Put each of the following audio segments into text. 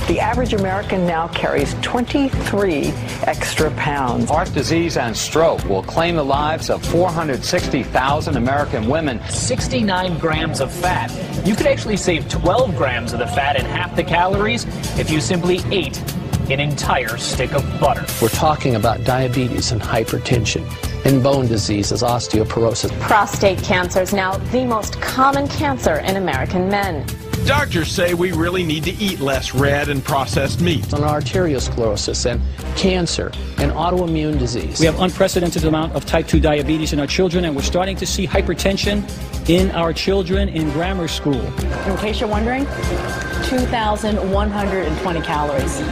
The average American now carries 23 extra pounds. Heart disease and stroke will claim the lives of 460,000 American women. 69 grams of fat. You could actually save 12 grams of the fat and half the calories if you simply ate an entire stick of butter. We're talking about diabetes and hypertension and bone diseases, osteoporosis. Prostate cancer is now the most common cancer in American men. Doctors say we really need to eat less red and processed meat. On arteriosclerosis and cancer and autoimmune disease. We have unprecedented amount of type 2 diabetes in our children, and we're starting to see hypertension in our children in grammar school. In case you're wondering, 2,120 calories.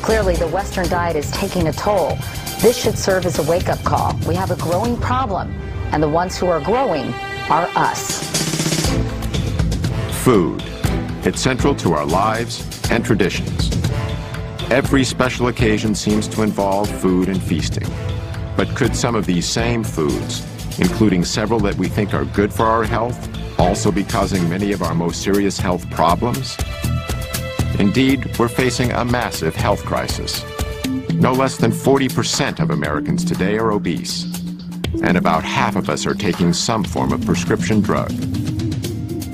Clearly, the Western diet is taking a toll. This should serve as a wake-up call. We have a growing problem, and the ones who are growing are us. Food. It's central to our lives and traditions. Every special occasion seems to involve food and feasting. But could some of these same foods, including several that we think are good for our health, also be causing many of our most serious health problems? Indeed, we're facing a massive health crisis. No less than 40% of Americans today are obese, and about half of us are taking some form of prescription drug.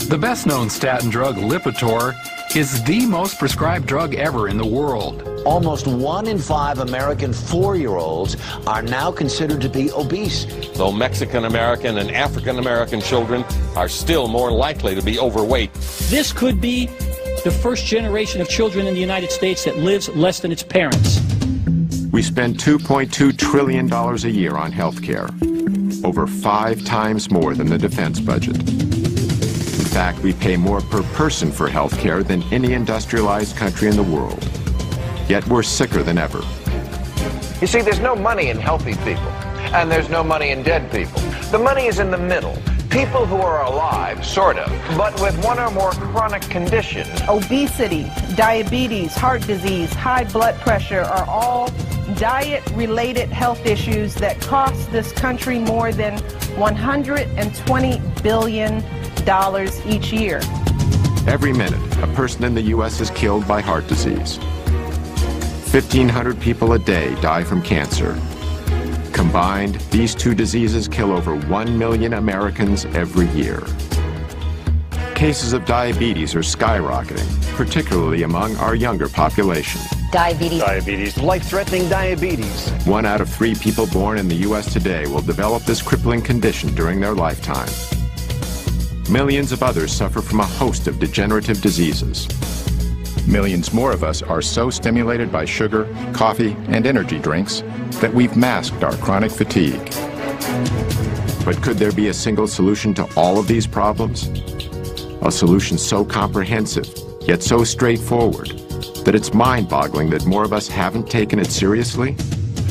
The best-known statin drug, Lipitor, is the most prescribed drug ever in the world. Almost 1 in 5 American 4-year-olds are now considered to be obese. Though Mexican-American and African-American children are still more likely to be overweight. This could be the first generation of children in the United States that lives less than its parents. We spend $2.2 trillion a year on health care, over 5 times more than the defense budget. In fact, we pay more per person for health care than any industrialized country in the world. Yet we're sicker than ever. You see, there's no money in healthy people, and there's no money in dead people. The money is in the middle. People who are alive, sort of, but with one or more chronic conditions. Obesity, diabetes, heart disease, high blood pressure are all diet-related health issues that cost this country more than $120 billion each year. Every minute, a person in the U.S. is killed by heart disease. 1,500 people a day die from cancer. Combined, these two diseases kill over 1 million Americans every year. Cases of diabetes are skyrocketing, particularly among our younger population. Diabetes. Life-threatening diabetes. 1 out of 3 people born in the U.S. today will develop this crippling condition during their lifetime. Millions of others suffer from a host of degenerative diseases. Millions more of us are so stimulated by sugar, coffee, and energy drinks that we've masked our chronic fatigue. But could there be a single solution to all of these problems? A solution so comprehensive, yet so straightforward, that it's mind-boggling that more of us haven't taken it seriously?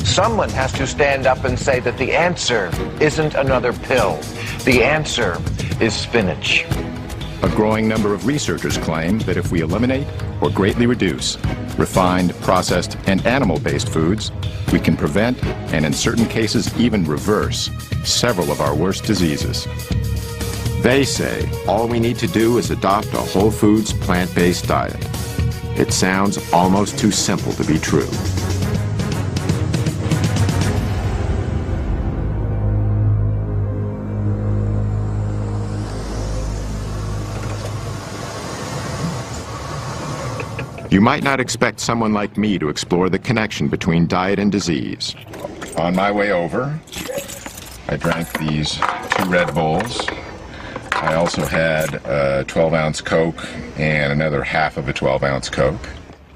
Someone has to stand up and say that the answer isn't another pill. The answer is spinach. A growing number of researchers claim that if we eliminate or greatly reduce refined, processed, and animal-based foods, we can prevent, and in certain cases even reverse, several of our worst diseases. They say all we need to do is adopt a whole foods, plant-based diet. It sounds almost too simple to be true. You might not expect someone like me to explore the connection between diet and disease. On my way over, I drank these 2 Red Bulls. I also had a 12-ounce Coke and another half of a 12-ounce Coke.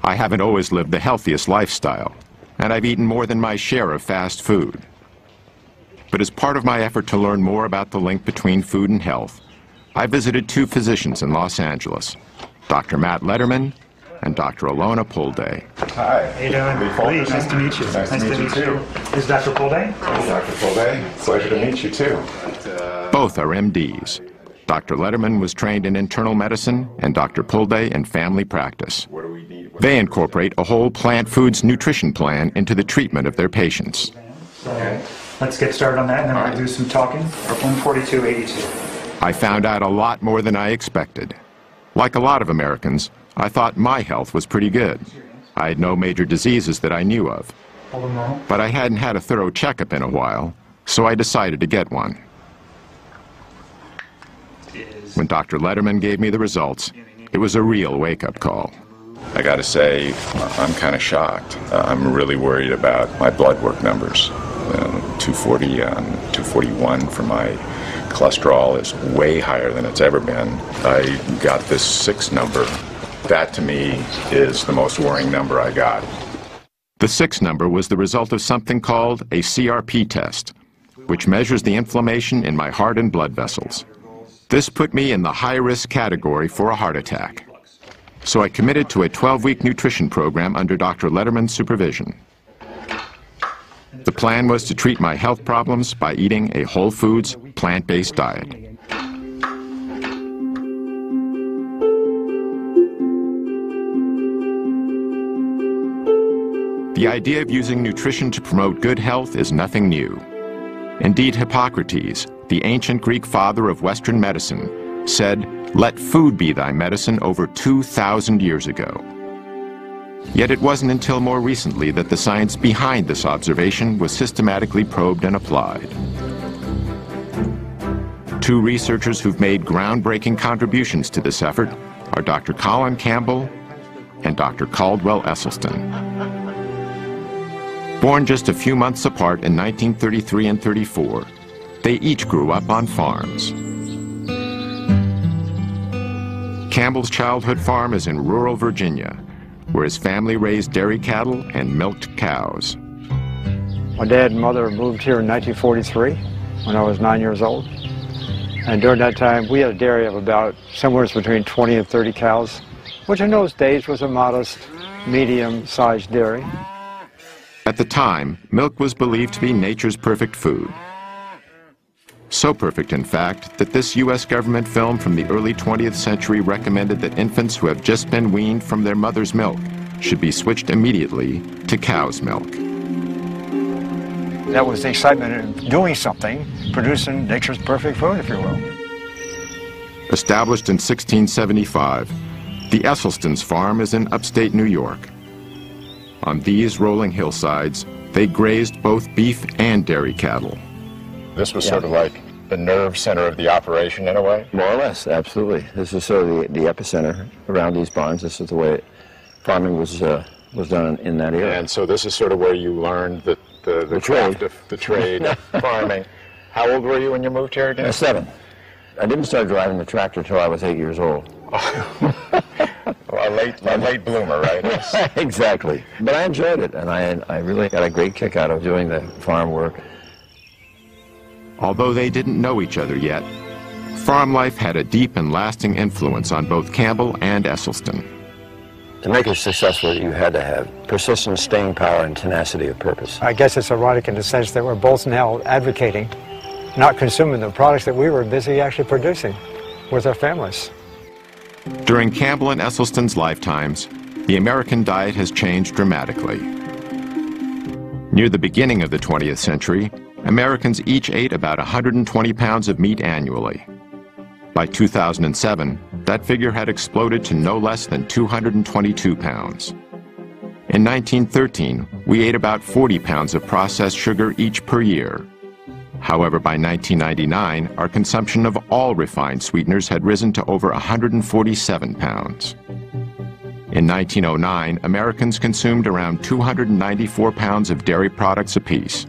I haven't always lived the healthiest lifestyle, and I've eaten more than my share of fast food. But as part of my effort to learn more about the link between food and health, I visited 2 physicians in Los Angeles, Dr. Matt Letterman and Dr. Alona Pulday. Hi. How you doing? Please, nice to meet you. Nice to meet you too. This is Dr. Pulday. Dr. Pulday, pleasure to meet you too. Both are MDs. Dr. Letterman was trained in internal medicine and Dr. Pulday in family practice. They incorporate a whole plant foods nutrition plan into the treatment of their patients. So, let's get started on that and then we'll do some talking. 142.82. I found out a lot more than I expected. Like a lot of Americans, I thought my health was pretty good. I had no major diseases that I knew of. But I hadn't had a thorough checkup in a while, so I decided to get one. When Dr. Letterman gave me the results, it was a real wake-up call. I gotta say, I'm kind of shocked. I'm really worried about my blood work numbers. 240 on 241 for my cholesterol is way higher than it's ever been. I got this 6 number. That, to me, is the most worrying number I got. The 6 number was the result of something called a CRP test, which measures the inflammation in my heart and blood vessels. This put me in the high-risk category for a heart attack. So I committed to a 12-week nutrition program under Dr. Letterman's supervision. The plan was to treat my health problems by eating a whole foods, plant-based diet. The idea of using nutrition to promote good health is nothing new. Indeed, Hippocrates, the ancient Greek father of Western medicine, said, "Let food be thy medicine," over 2,000 years ago. Yet it wasn't until more recently that the science behind this observation was systematically probed and applied. 2 researchers who've made groundbreaking contributions to this effort are Dr. Colin Campbell and Dr. Caldwell Esselstyn. Born just a few months apart in 1933 and 34, they each grew up on farms. Campbell's childhood farm is in rural Virginia, where his family raised dairy cattle and milked cows. My dad and mother moved here in 1943 when I was 9 years old. And during that time, we had a dairy of about somewhere between 20 and 30 cows, which in those days was a modest, medium-sized dairy. At the time, milk was believed to be nature's perfect food. So perfect, in fact, that this U.S. government film from the early 20th century recommended that infants who have just been weaned from their mother's milk should be switched immediately to cow's milk. That was the excitement of doing something, producing nature's perfect food, if you will. Established in 1675, the Esselstyn's farm is in upstate New York. On these rolling hillsides, they grazed both beef and dairy cattle. This was sort of like the nerve center of the operation in a way? More or less, absolutely. This is sort of the epicenter around these barns. This is the way farming was done in that area. And so this is sort of where you learned the craft of the trade of farming. How old were you when you moved here again? 7. I didn't start driving the tractor until I was 8 years old. Well, a late bloomer, right? Exactly. But I enjoyed it, and I really got a great kick out of doing the farm work. Although they didn't know each other yet, farm life had a deep and lasting influence on both Campbell and Esselstyn. To make it successful, you had to have persistence, staying power, and tenacity of purpose. I guess it's ironic in the sense that we're both now advocating, not consuming the products that we were busy actually producing with our families. During Campbell and Esselstyn's lifetimes, the American diet has changed dramatically. Near the beginning of the 20th century, Americans each ate about 120 pounds of meat annually. By 2007, that figure had exploded to no less than 222 pounds. In 1913, we ate about 40 pounds of processed sugar each per year. However, by 1999, our consumption of all refined sweeteners had risen to over 147 pounds. In 1909, Americans consumed around 294 pounds of dairy products apiece.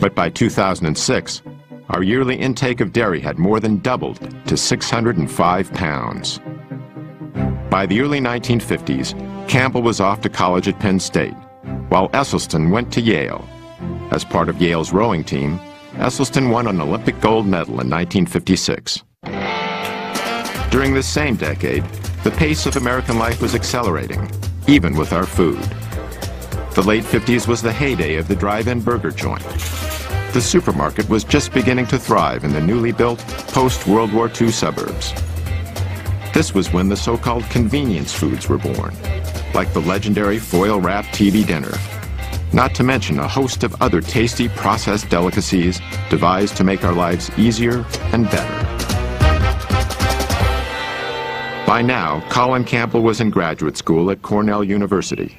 But by 2006, our yearly intake of dairy had more than doubled to 605 pounds. By the early 1950s, Campbell was off to college at Penn State, while Esselstyn went to Yale. As part of Yale's rowing team, Esselstyn won an Olympic gold medal in 1956. During this same decade, the pace of American life was accelerating, even with our food. The late 50s was the heyday of the drive-in burger joint. The supermarket was just beginning to thrive in the newly built post-World War II suburbs. This was when the so-called convenience foods were born, like the legendary foil-wrapped TV dinner, not to mention a host of other tasty processed delicacies devised to make our lives easier and better. By now, Colin Campbell was in graduate school at Cornell University,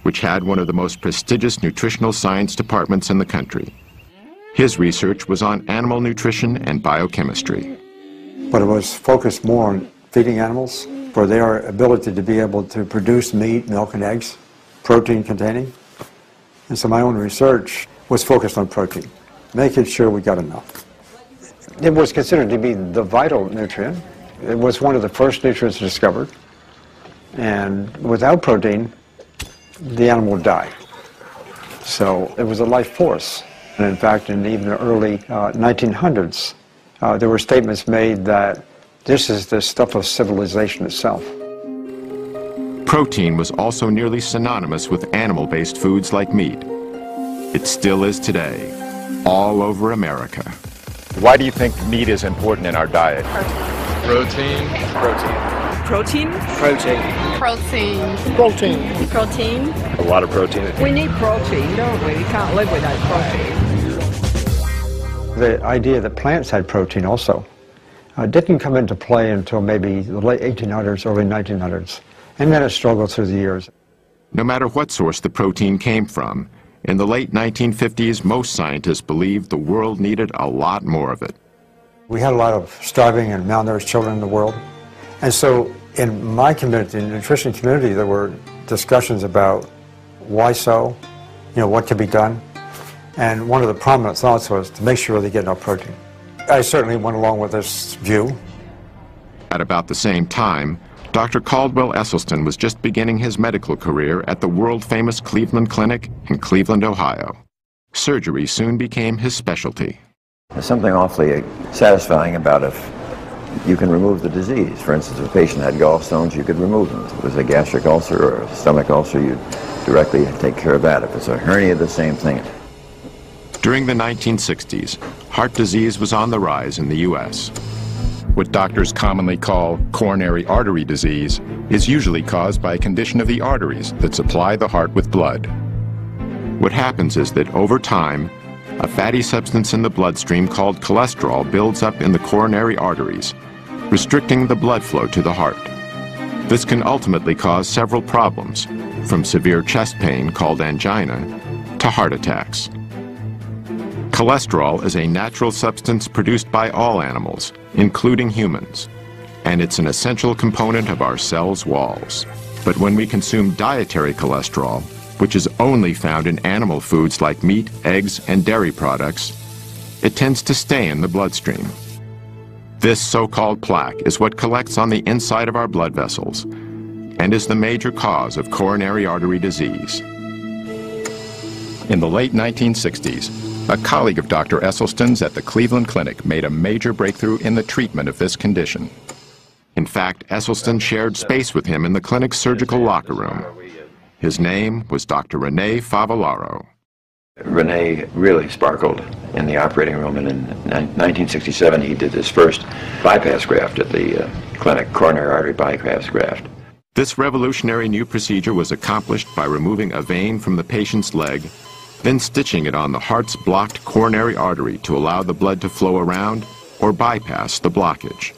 which had one of the most prestigious nutritional science departments in the country. His research was on animal nutrition and biochemistry. But it was focused more on feeding animals for their ability to be able to produce meat, milk, and eggs, protein containing. And so my own research was focused on protein, making sure we got enough. It was considered to be the vital nutrient. It was one of the first nutrients discovered. And without protein, the animal would die. So it was a life force. And in fact, in even the early 1900s, there were statements made that this is the stuff of civilization itself. Protein was also nearly synonymous with animal-based foods like meat. It still is today, all over America. Why do you think meat is important in our diet? Protein. Protein? Protein. Protein. Protein. Protein. A lot of protein. We need protein, don't we? We can't live without protein. The idea that plants had protein also didn't come into play until maybe the late 1800s, early 1900s, and then it struggled through the years. No matter what source the protein came from, in the late 1950s, most scientists believed the world needed a lot more of it. We had a lot of starving and malnourished children in the world. And so in my community, in the nutrition community, there were discussions about why so, what could be done. And one of the prominent thoughts was to make sure they get enough protein. I certainly went along with this view. At about the same time, Dr. Caldwell Esselstyn was just beginning his medical career at the world-famous Cleveland Clinic in Cleveland, Ohio. Surgery soon became his specialty. There's something awfully satisfying about if you can remove the disease. For instance, if a patient had gallstones, you could remove them. If it was a gastric ulcer or a stomach ulcer, you'd directly take care of that. If it's a hernia, the same thing. During the 1960s, heart disease was on the rise in the U.S. What doctors commonly call coronary artery disease is usually caused by a condition of the arteries that supply the heart with blood. What happens is that over time, a fatty substance in the bloodstream called cholesterol builds up in the coronary arteries, restricting the blood flow to the heart. This can ultimately cause several problems, from severe chest pain called angina to heart attacks. Cholesterol is a natural substance produced by all animals, including humans, and it's an essential component of our cells' walls. But when we consume dietary cholesterol, which is only found in animal foods like meat, eggs, and dairy products, it tends to stay in the bloodstream. This so-called plaque is what collects on the inside of our blood vessels and is the major cause of coronary artery disease. In the late 1960s, a colleague of Dr. Esselstyn's at the Cleveland Clinic made a major breakthrough in the treatment of this condition. In fact, Esselstyn shared space with him in the clinic's surgical locker room. His name was Dr. Rene Favallaro. Rene really sparkled in the operating room, and in 1967 he did his first bypass graft at the clinic, coronary artery bypass graft. This revolutionary new procedure was accomplished by removing a vein from the patient's leg, then stitching it on the heart's blocked coronary artery to allow the blood to flow around or bypass the blockage.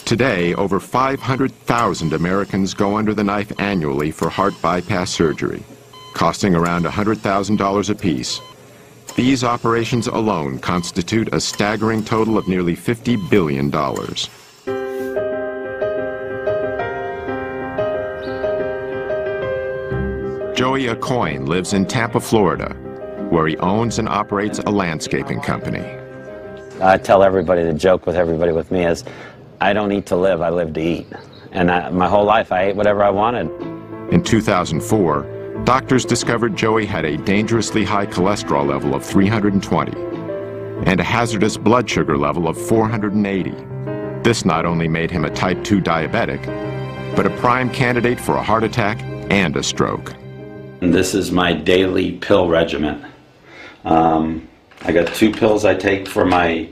Today, over 500,000 Americans go under the knife annually for heart bypass surgery, costing around $100,000 apiece. These operations alone constitute a staggering total of nearly $50 billion. Joey Acoin lives in Tampa, Florida, where he owns and operates a landscaping company. I tell everybody, the joke with everybody with me is, I don't eat to live, I live to eat. And my whole life I ate whatever I wanted. In 2004, doctors discovered Joey had a dangerously high cholesterol level of 320 and a hazardous blood sugar level of 480. This not only made him a type 2 diabetic, but a prime candidate for a heart attack and a stroke. And this is my daily pill regimen. I got 2 pills I take for my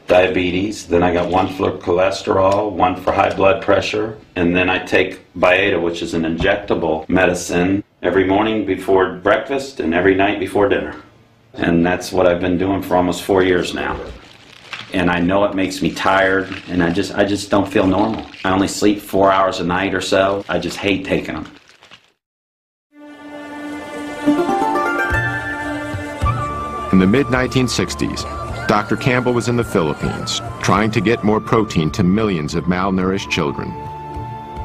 diabetes, then I got 1 for cholesterol, 1 for high blood pressure, and then I take Byetta, which is an injectable medicine, every morning before breakfast and every night before dinner. And that's what I've been doing for almost 4 years now. and I know it makes me tired, and I just don't feel normal. I only sleep 4 hours a night or so. I just hate taking them. In the mid-1960s, Dr. Campbell was in the Philippines, trying to get more protein to millions of malnourished children.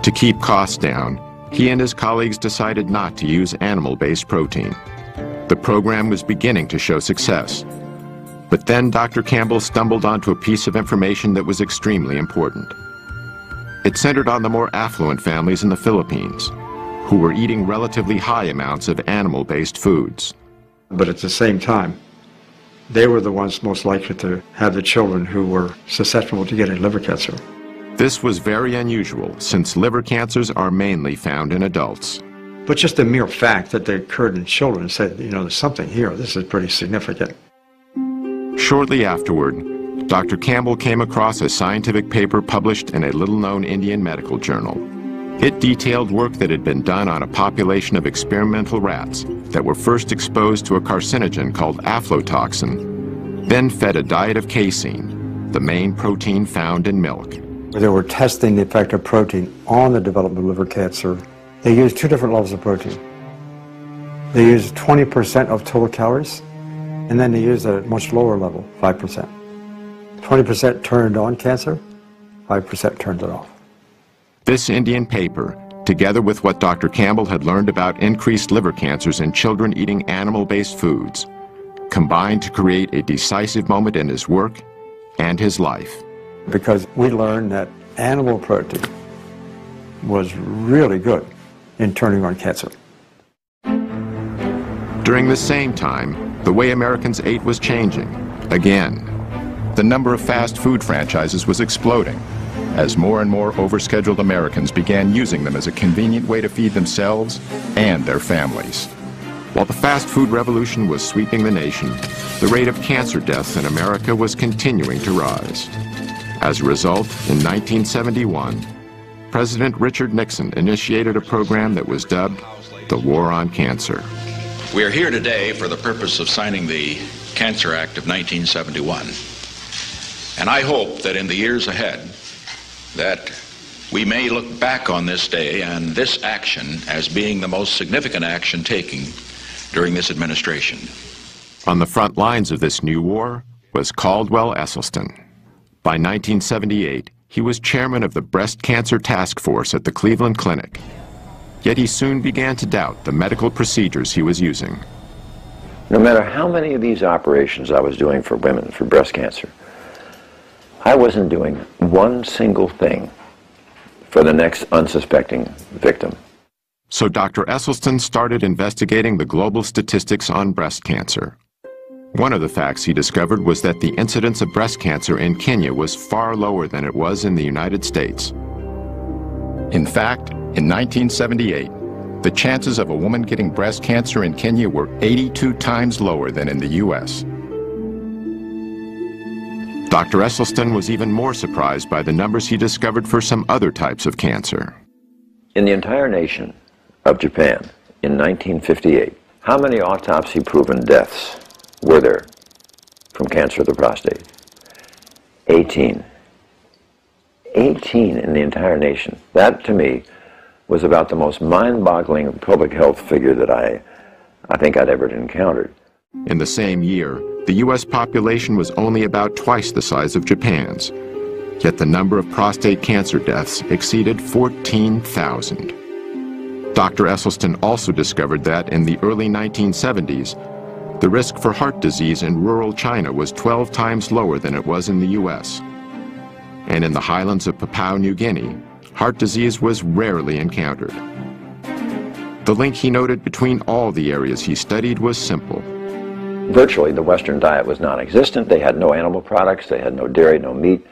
To keep costs down, he and his colleagues decided not to use animal-based protein. The program was beginning to show success. But then Dr. Campbell stumbled onto a piece of information that was extremely important. It centered on the more affluent families in the Philippines, who were eating relatively high amounts of animal-based foods. But at the same time, they were the ones most likely to have the children who were susceptible to getting liver cancer. This was very unusual, since liver cancers are mainly found in adults. But just the mere fact that they occurred in children said, you know, there's something here. This is pretty significant. Shortly afterward, Dr. Campbell came across a scientific paper published in a little-known Indian medical journal. It detailed work that had been done on a population of experimental rats that were first exposed to a carcinogen called aflatoxin, then fed a diet of casein, the main protein found in milk. They were testing the effect of protein on the development of liver cancer. They used two different levels of protein. They used 20% of total calories, and then they used a much lower level, 5%. 20% turned on cancer, 5% turned it off. This Indian paper, together with what Dr. Campbell had learned about increased liver cancers in children eating animal-based foods, combined to create a decisive moment in his work and his life. Because we learned that animal protein was really good in turning on cancer. During the same time, the way Americans ate was changing, again. The number of fast food franchises was exploding as more and more overscheduled Americans began using them as a convenient way to feed themselves and their families. While the fast food revolution was sweeping the nation, the rate of cancer deaths in America was continuing to rise. As a result, in 1971, President Richard Nixon initiated a program that was dubbed the War on Cancer. We are here today for the purpose of signing the Cancer Act of 1971. And I hope that in the years ahead, that we may look back on this day and this action as being the most significant action taken during this administration. On the front lines of this new war was Caldwell Esselstyn. By 1978, he was chairman of the Breast Cancer Task Force at the Cleveland Clinic. Yet he soon began to doubt the medical procedures he was using. No matter how many of these operations I was doing for women for breast cancer, I wasn't doing one single thing for the next unsuspecting victim. So Dr. Esselstyn started investigating the global statistics on breast cancer. One of the facts he discovered was that the incidence of breast cancer in Kenya was far lower than it was in the United States. In fact, in 1978, the chances of a woman getting breast cancer in Kenya were 82 times lower than in the U.S. Dr. Esselstyn was even more surprised by the numbers he discovered for some other types of cancer. In the entire nation of Japan, in 1958, how many autopsy-proven deaths were there from cancer of the prostate? 18. 18 in the entire nation. That, to me, was about the most mind-boggling public health figure that I think I'd ever encountered. In the same year, the U.S. population was only about twice the size of Japan's, yet the number of prostate cancer deaths exceeded 14,000. Dr. Esselstyn also discovered that in the early 1970s, the risk for heart disease in rural China was 12 times lower than it was in the U.S. And in the highlands of Papua New Guinea, heart disease was rarely encountered. The link he noted between all the areas he studied was simple. Virtually, the Western diet was non-existent. They had no animal products. They had no dairy, no meat.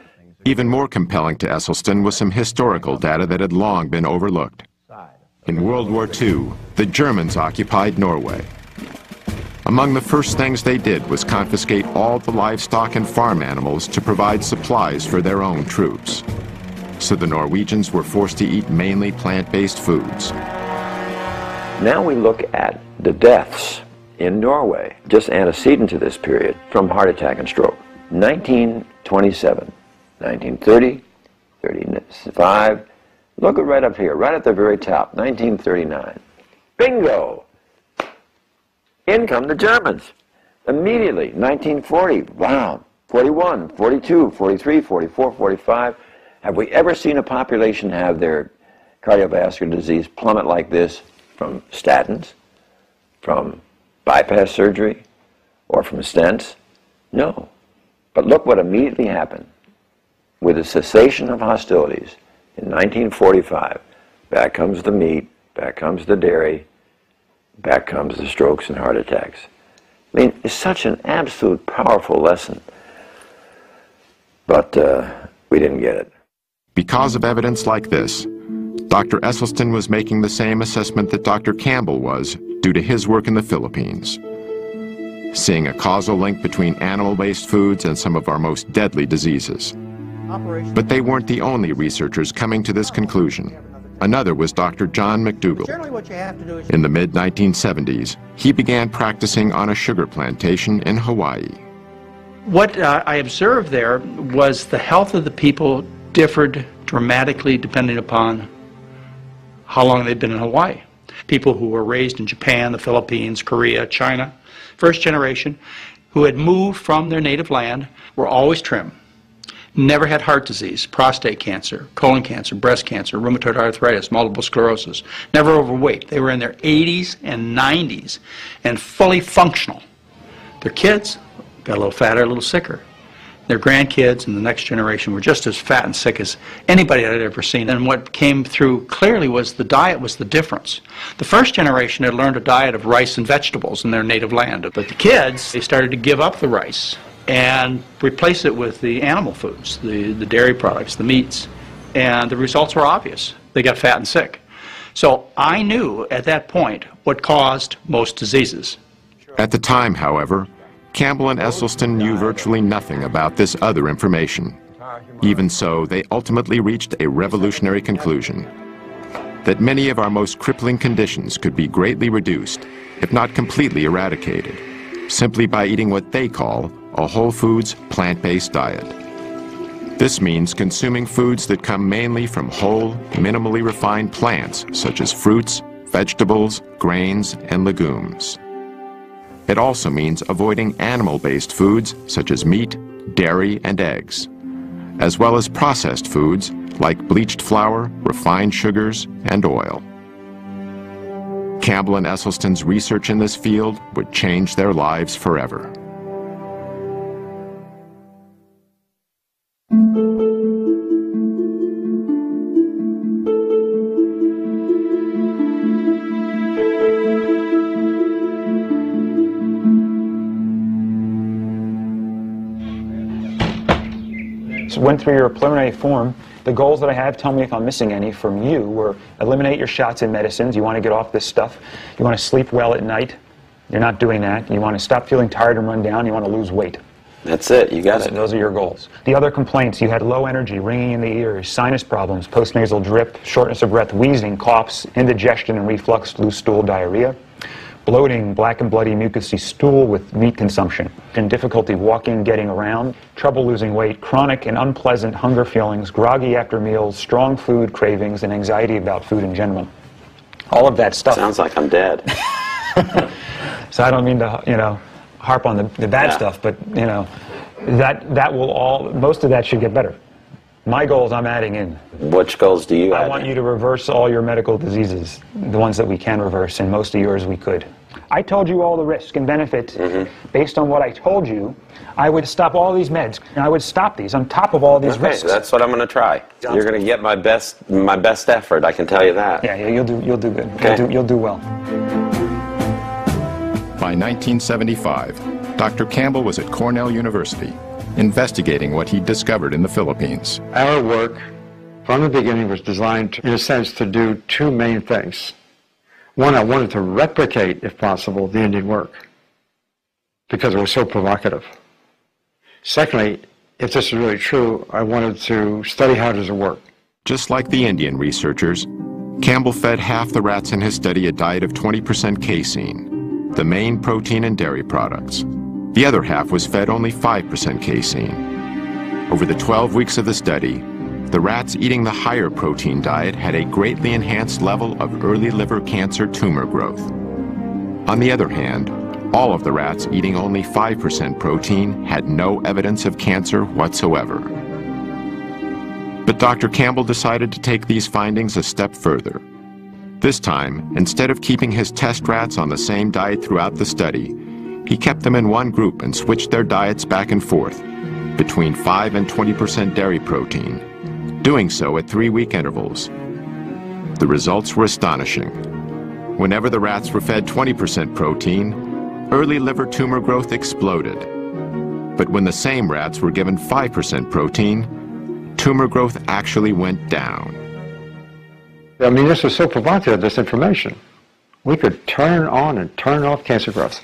Even more compelling to Esselstyn was some historical data that had long been overlooked. In World War II, the Germans occupied Norway. Among the first things they did was confiscate all the livestock and farm animals to provide supplies for their own troops. So the Norwegians were forced to eat mainly plant-based foods. Now we look at the deaths in Norway, just antecedent to this period, from heart attack and stroke. 19 27. 1930, 35. Look at right up here, right at the very top, 1939. Bingo! In come the Germans. Immediately, 1940, wow, 41, 42, 43, 44, 45. Have we ever seen a population have their cardiovascular disease plummet like this from statins, from bypass surgery, or from stents? No. But look what immediately happened. With the cessation of hostilities in 1945, back comes the meat, back comes the dairy, back comes the strokes and heart attacks. I mean, it's such an absolute powerful lesson, but we didn't get it. Because of evidence like this, Dr. Esselstyn was making the same assessment that Dr. Campbell was due to his work in the Philippines, seeing a causal link between animal-based foods and some of our most deadly diseases. But they weren't the only researchers coming to this conclusion. Another was Dr. John McDougall. In the mid-1970s, he began practicing on a sugar plantation in Hawaii. What I observed there was the health of the people differed dramatically depending upon how long they'd been in Hawaii. People who were raised in Japan, the Philippines, Korea, China, first generation, who had moved from their native land, were always trim. Never had heart disease, prostate cancer, colon cancer, breast cancer, rheumatoid arthritis, multiple sclerosis. Never overweight. They were in their 80s and 90s and fully functional. Their kids got a little fatter, a little sicker. Their grandkids and the next generation were just as fat and sick as anybody I'd ever seen. And what came through clearly was the diet was the difference. The first generation had learned a diet of rice and vegetables in their native land. But the kids, they started to give up the rice and replace it with the animal foods, the dairy products, the meats. And the results were obvious. They got fat and sick. So I knew at that point what caused most diseases. At the time, however, Campbell and Esselstyn knew virtually nothing about this other information. Even so, they ultimately reached a revolutionary conclusion: that many of our most crippling conditions could be greatly reduced, if not completely eradicated, simply by eating what they call a whole foods, plant-based diet. This means consuming foods that come mainly from whole, minimally refined plants, such as fruits, vegetables, grains, and legumes. It also means avoiding animal-based foods such as meat, dairy, and eggs, as well as processed foods like bleached flour, refined sugars, and oil. Campbell and Esselstyn's research in this field would change their lives forever. Went through your preliminary form. The goals that I have, tell me if I'm missing any from you, were eliminate your shots and medicines. You want to get off this stuff. You want to sleep well at night. You're not doing that. You want to stop feeling tired and run down. You want to lose weight. That's it. You got it. Those are your goals. The other complaints, you had low energy, ringing in the ears, sinus problems, postnasal drip, shortness of breath, wheezing, coughs, indigestion and reflux, loose stool, diarrhea, bloating, black and bloody mucousy stool with meat consumption, and difficulty walking, getting around, trouble losing weight, chronic and unpleasant hunger feelings, groggy after meals, strong food cravings, and anxiety about food in general. All of that stuff. Sounds like I'm dead. So I don't mean to, harp on the bad stuff, but, that will all, most of that should get better. My goals I'm adding in. Which goals do you add? I want you to reverse all your medical diseases, the ones that we can reverse, and most of yours we could. I told you all the risk and benefit. Based on what I told you, I would stop all these meds. I would stop these on top of all these risks. That's what I'm going to try. You're going to get my best effort, I can tell you that. Yeah, you'll do good. Okay. You'll do well. By 1975, Dr. Campbell was at Cornell University, investigating what he'd discovered in the Philippines. Our work, from the beginning, was designed, in a sense, to do two main things. One, I wanted to replicate, if possible, the Indian work, because it was so provocative. Secondly, if this is really true, I wanted to study how does it work. Just like the Indian researchers, Campbell fed half the rats in his study a diet of 20% casein, the main protein in dairy products. The other half was fed only 5% casein. Over the 12 weeks of the study, the rats eating the higher protein diet had a greatly enhanced level of early liver cancer tumor growth. On the other hand, all of the rats eating only 5% protein had no evidence of cancer whatsoever. But Dr. Campbell decided to take these findings a step further. This time, instead of keeping his test rats on the same diet throughout the study, he kept them in one group and switched their diets back and forth between 5 and 20% dairy protein, doing so at 3-week intervals. The results were astonishing. Whenever the rats were fed 20% protein, early liver tumor growth exploded. But when the same rats were given 5% protein, tumor growth actually went down. I mean, this was so provocative, this information. We could turn on and turn off cancer growth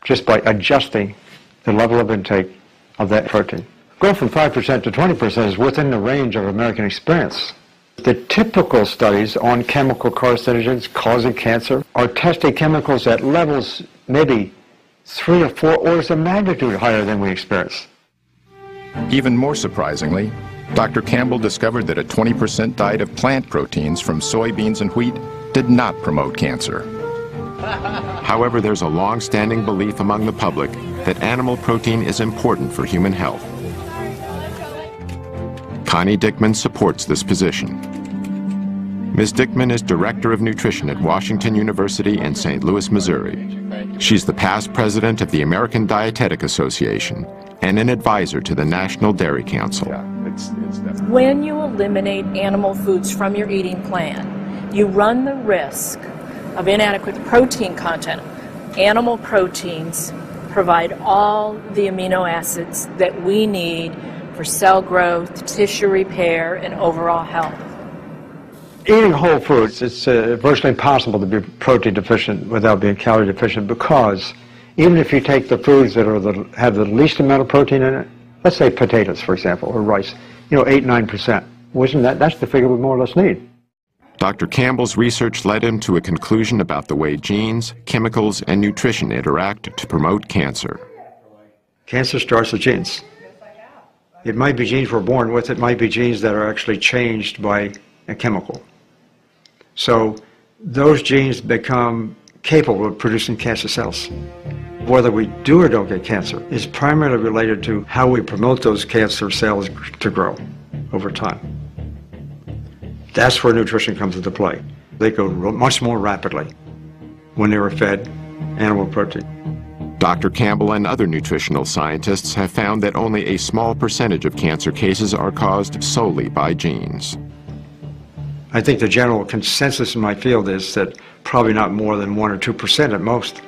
just by adjusting the level of intake of that protein. Growth from 5% to 20% is within the range of American experience. The typical studies on chemical carcinogens causing cancer are testing chemicals at levels maybe 3 or 4 orders of magnitude higher than we experience. Even more surprisingly, Dr. Campbell discovered that a 20% diet of plant proteins from soybeans and wheat did not promote cancer. However, there's a long-standing belief among the public that animal protein is important for human health. Connie Dickman supports this position. Ms. Dickman is Director of Nutrition at Washington University in St. Louis, Missouri. She's the past president of the American Dietetic Association and an advisor to the National Dairy Council. When you eliminate animal foods from your eating plan, you run the risk of inadequate protein content. Animal proteins provide all the amino acids that we need for cell growth, tissue repair, and overall health. Eating whole foods, it's virtually impossible to be protein deficient without being calorie deficient, because even if you take the foods that have the least amount of protein in it, let's say potatoes, for example, or rice, 8–9%. That's the figure we more or less need. Dr. Campbell's research led him to a conclusion about the way genes, chemicals, and nutrition interact to promote cancer. Cancer starts with genes. It might be genes we're born with, it might be genes that are actually changed by a chemical. So those genes become capable of producing cancer cells. Whether we do or don't get cancer is primarily related to how we promote those cancer cells to grow over time. That's where nutrition comes into play. They go much more rapidly when they were fed animal protein. Dr. Campbell and other nutritional scientists have found that only a small percentage of cancer cases are caused solely by genes. I think the general consensus in my field is that probably not more than 1 or 2% at most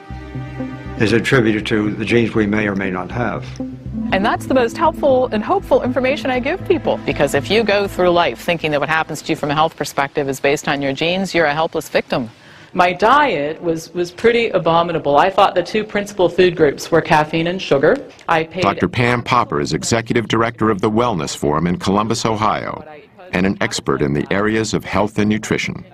is attributed to the genes we may or may not have. And that's the most helpful and hopeful information I give people. Because if you go through life thinking that what happens to you from a health perspective is based on your genes, you're a helpless victim. My diet was pretty abominable. I thought the 2 principal food groups were caffeine and sugar. Dr. Pam Popper is Executive Director of the Wellness Forum in Columbus, Ohio, and an expert in the areas of health and nutrition.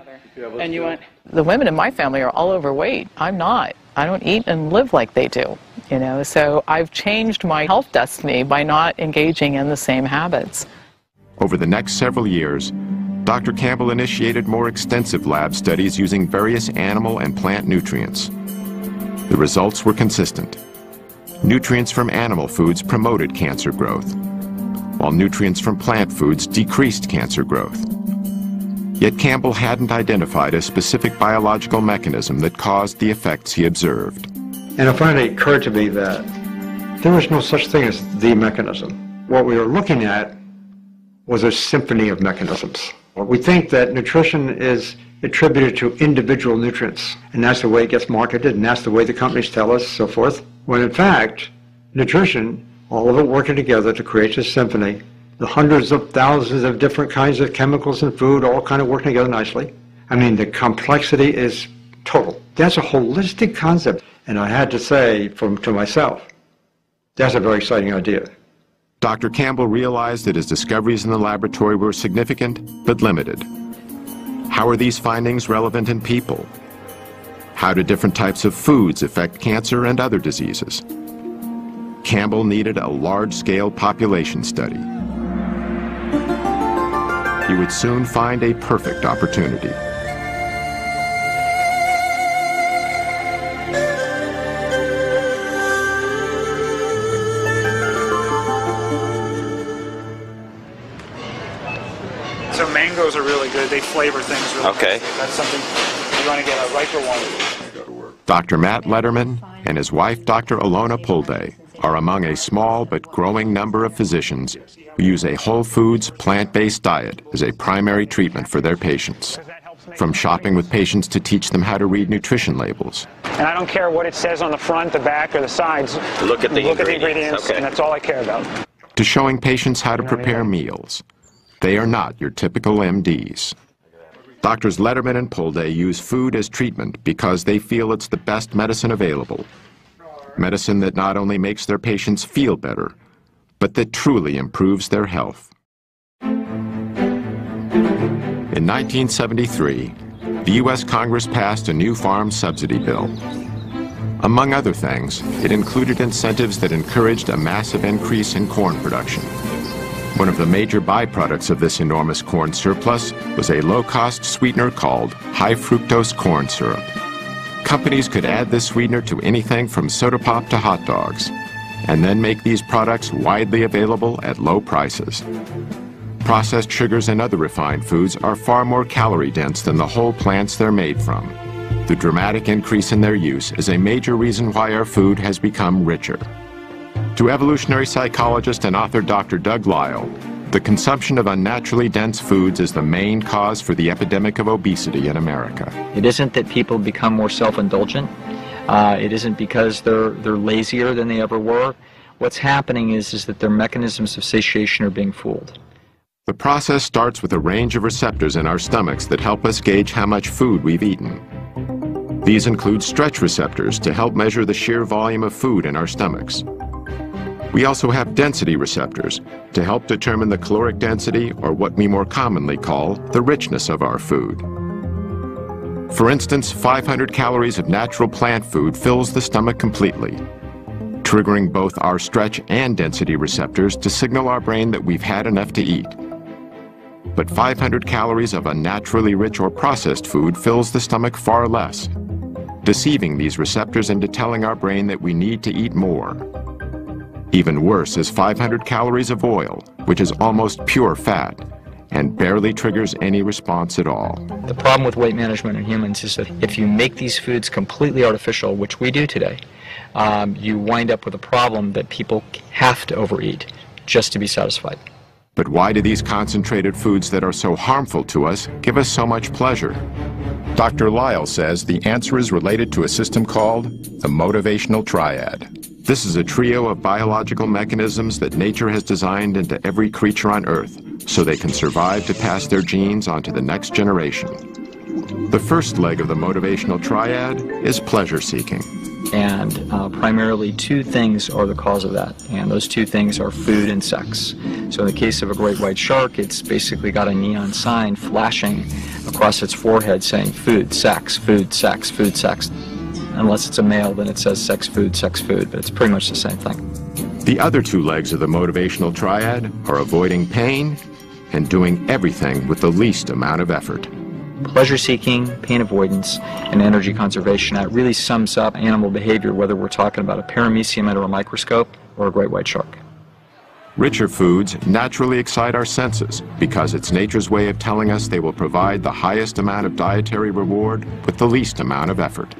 And you want? The women in my family are all overweight. I'm not. I don't eat and live like they do, so I've changed my health destiny by not engaging in the same habits. Over the next several years, Dr. Campbell initiated more extensive lab studies using various animal and plant nutrients. The results were consistent. Nutrients from animal foods promoted cancer growth, while nutrients from plant foods decreased cancer growth. Yet Campbell hadn't identified a specific biological mechanism that caused the effects he observed. And it finally occurred to me that there was no such thing as the mechanism. What we were looking at was a symphony of mechanisms. We think that nutrition is attributed to individual nutrients, and that's the way it gets marketed, and that's the way the companies tell us, so forth. When in fact, nutrition, all of it working together to create this symphony, the hundreds of thousands of different kinds of chemicals in food, all kind of working together nicely. I mean, the complexity is total. That's a holistic concept. And I had to say to myself, that's a very exciting idea. Dr. Campbell realized that his discoveries in the laboratory were significant but limited. How are these findings relevant in people? How do different types of foods affect cancer and other diseases? Campbell needed a large-scale population study. He would soon find a perfect opportunity. So mangoes are really good. They flavor things really Okay. nicely. That's something you want to get a riper one. Dr. Matt Letterman and his wife, Dr. Alona Pulde, are among a small but growing number of physicians who use a whole foods, plant-based diet as a primary treatment for their patients. From shopping with patients to teach them how to read nutrition labels. And I don't care what it says on the front, the back, or the sides. Look at the ingredients, Okay. and that's all I care about. To showing patients how to prepare meals. They are not your typical MDs. Doctors Letterman and Pulde use food as treatment because they feel it's the best medicine available. Medicine that not only makes their patients feel better, but that truly improves their health. In 1973, the U.S. Congress passed a new farm subsidy bill. Among other things, it included incentives that encouraged a massive increase in corn production. One of the major byproducts of this enormous corn surplus was a low-cost sweetener called high-fructose corn syrup. Companies could add this sweetener to anything from soda pop to hot dogs, and then make these products widely available at low prices. Processed sugars and other refined foods are far more calorie-dense than the whole plants they're made from. The dramatic increase in their use is a major reason why our food has become richer. To evolutionary psychologist and author Dr. Doug Lisle, the consumption of unnaturally dense foods is the main cause for the epidemic of obesity in America. It isn't that people become more self-indulgent. It isn't because they're lazier than they ever were. What's happening is that their mechanisms of satiation are being fooled. The process starts with a range of receptors in our stomachs that help us gauge how much food we've eaten. These include stretch receptors to help measure the sheer volume of food in our stomachs. We also have density receptors to help determine the caloric density, or what we more commonly call the richness of our food. For instance, 500 calories of natural plant food fills the stomach completely, triggering both our stretch and density receptors to signal our brain that we've had enough to eat. But 500 calories of unnaturally rich or processed food fills the stomach far less, deceiving these receptors into telling our brain that we need to eat more. Even worse is 500 calories of oil, which is almost pure fat and barely triggers any response at all. The problem with weight management in humans is that if you make these foods completely artificial, which we do today, you wind up with a problem that people have to overeat just to be satisfied. But why do these concentrated foods that are so harmful to us give us so much pleasure? Dr. Lisle says the answer is related to a system called the motivational triad. This is a trio of biological mechanisms that nature has designed into every creature on Earth so they can survive to pass their genes on to the next generation. The first leg of the motivational triad is pleasure seeking. And primarily two things are the cause of that, and those two things are food and sex. So in the case of a great white shark, it's basically got a neon sign flashing across its forehead saying food, sex, food, sex, food, sex. Unless it's a male, then it says sex, food, but it's pretty much the same thing. The other two legs of the motivational triad are avoiding pain and doing everything with the least amount of effort. Pleasure-seeking, pain avoidance, and energy conservation. That really sums up animal behavior, whether we're talking about a paramecium under a microscope or a great white shark. Richer foods naturally excite our senses because it's nature's way of telling us they will provide the highest amount of dietary reward with the least amount of effort.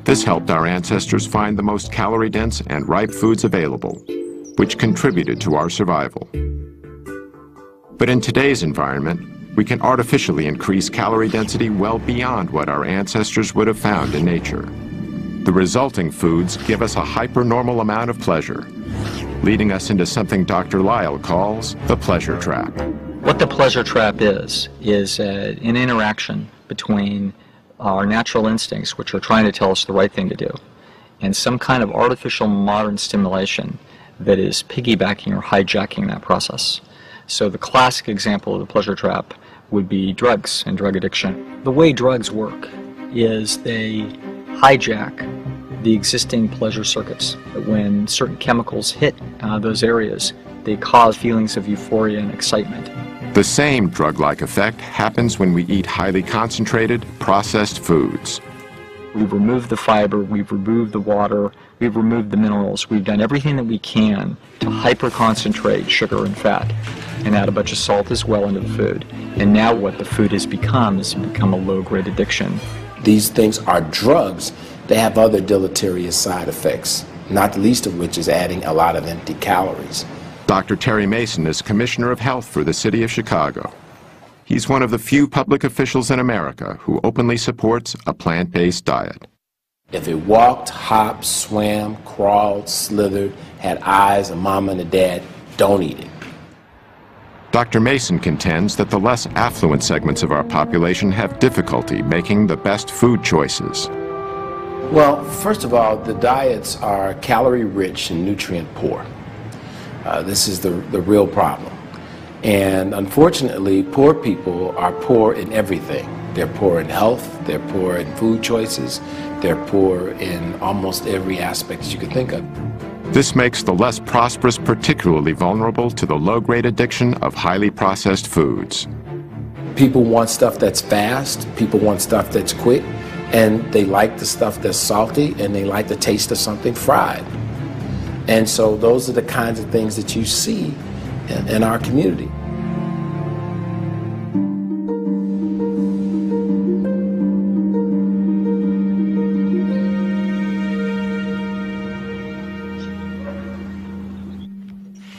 This helped our ancestors find the most calorie-dense and ripe foods available, which contributed to our survival. But in today's environment, we can artificially increase calorie density well beyond what our ancestors would have found in nature. The resulting foods give us a hypernormal amount of pleasure, leading us into something Dr. Lisle calls the pleasure trap. What the pleasure trap is an interaction between our natural instincts, which are trying to tell us the right thing to do, and some kind of artificial modern stimulation that is piggybacking or hijacking that process. So the classic example of the pleasure trap would be drugs and drug addiction. The way drugs work is they hijack the existing pleasure circuits. When certain chemicals hit those areas, they cause feelings of euphoria and excitement. The same drug-like effect happens when we eat highly concentrated, processed foods. We've removed the fiber, we've removed the water, we've removed the minerals. We've done everything that we can to hyper-concentrate sugar and fat and add a bunch of salt as well into the food. And now what the food has become is become a low-grade addiction. These things are drugs. They have other deleterious side effects, not the least of which is adding a lot of empty calories. Dr. Terry Mason is Commissioner of Health for the City of Chicago. He's one of the few public officials in America who openly supports a plant-based diet. If it walked, hopped, swam, crawled, slithered, had eyes, a mama and a dad, don't eat it. Dr. Mason contends that the less affluent segments of our population have difficulty making the best food choices. Well, first of all, the diets are calorie-rich and nutrient-poor. This is the real problem. And unfortunately, poor people are poor in everything. They're poor in health, they're poor in food choices, they're poor in almost every aspect that you could think of. This makes the less prosperous particularly vulnerable to the low-grade addiction of highly processed foods. People want stuff that's fast, people want stuff that's quick, and they like the stuff that's salty, and they like the taste of something fried. And so those are the kinds of things that you see in our community.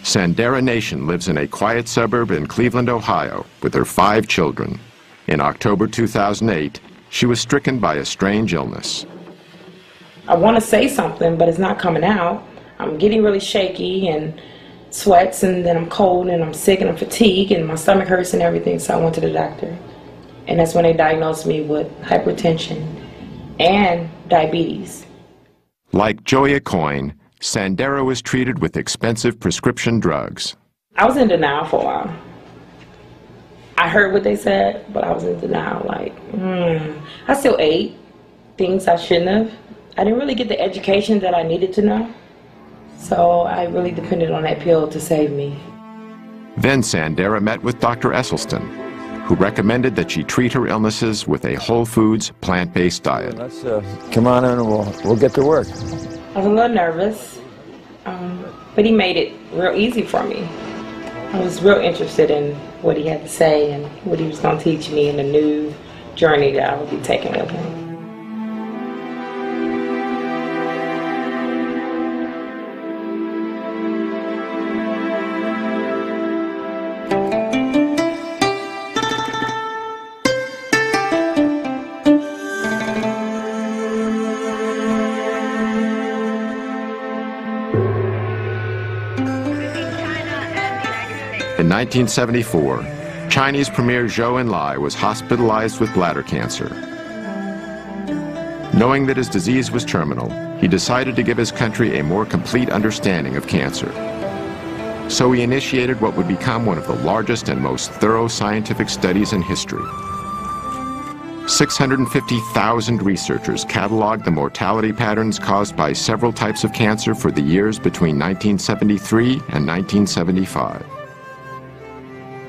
Sandera Nation lives in a quiet suburb in Cleveland, Ohio, with her 5 children. In October 2008, she was stricken by a strange illness. I want to say something, but it's not coming out. I'm getting really shaky and sweats, and then I'm cold and I'm sick and I'm fatigued and my stomach hurts and everything, so I went to the doctor. And that's when they diagnosed me with hypertension and diabetes. Like Joya Coyne, Sandera was treated with expensive prescription drugs. I was in denial for a while. I heard what they said, but I was in denial, like, I still ate things I shouldn't have. I didn't really get the education that I needed to know. So I really depended on that pill to save me. Then Sandera met with Dr. Esselstyn, who recommended that she treat her illnesses with a whole foods, plant-based diet. Let's come on in and we'll get to work. I was a little nervous, but he made it real easy for me. I was real interested in what he had to say and what he was going to teach me in the new journey that I would be taking with him. In 1974, Chinese Premier Zhou Enlai was hospitalized with bladder cancer. Knowing that his disease was terminal, he decided to give his country a more complete understanding of cancer. So he initiated what would become one of the largest and most thorough scientific studies in history. 650,000 researchers cataloged the mortality patterns caused by several types of cancer for the years between 1973 and 1975.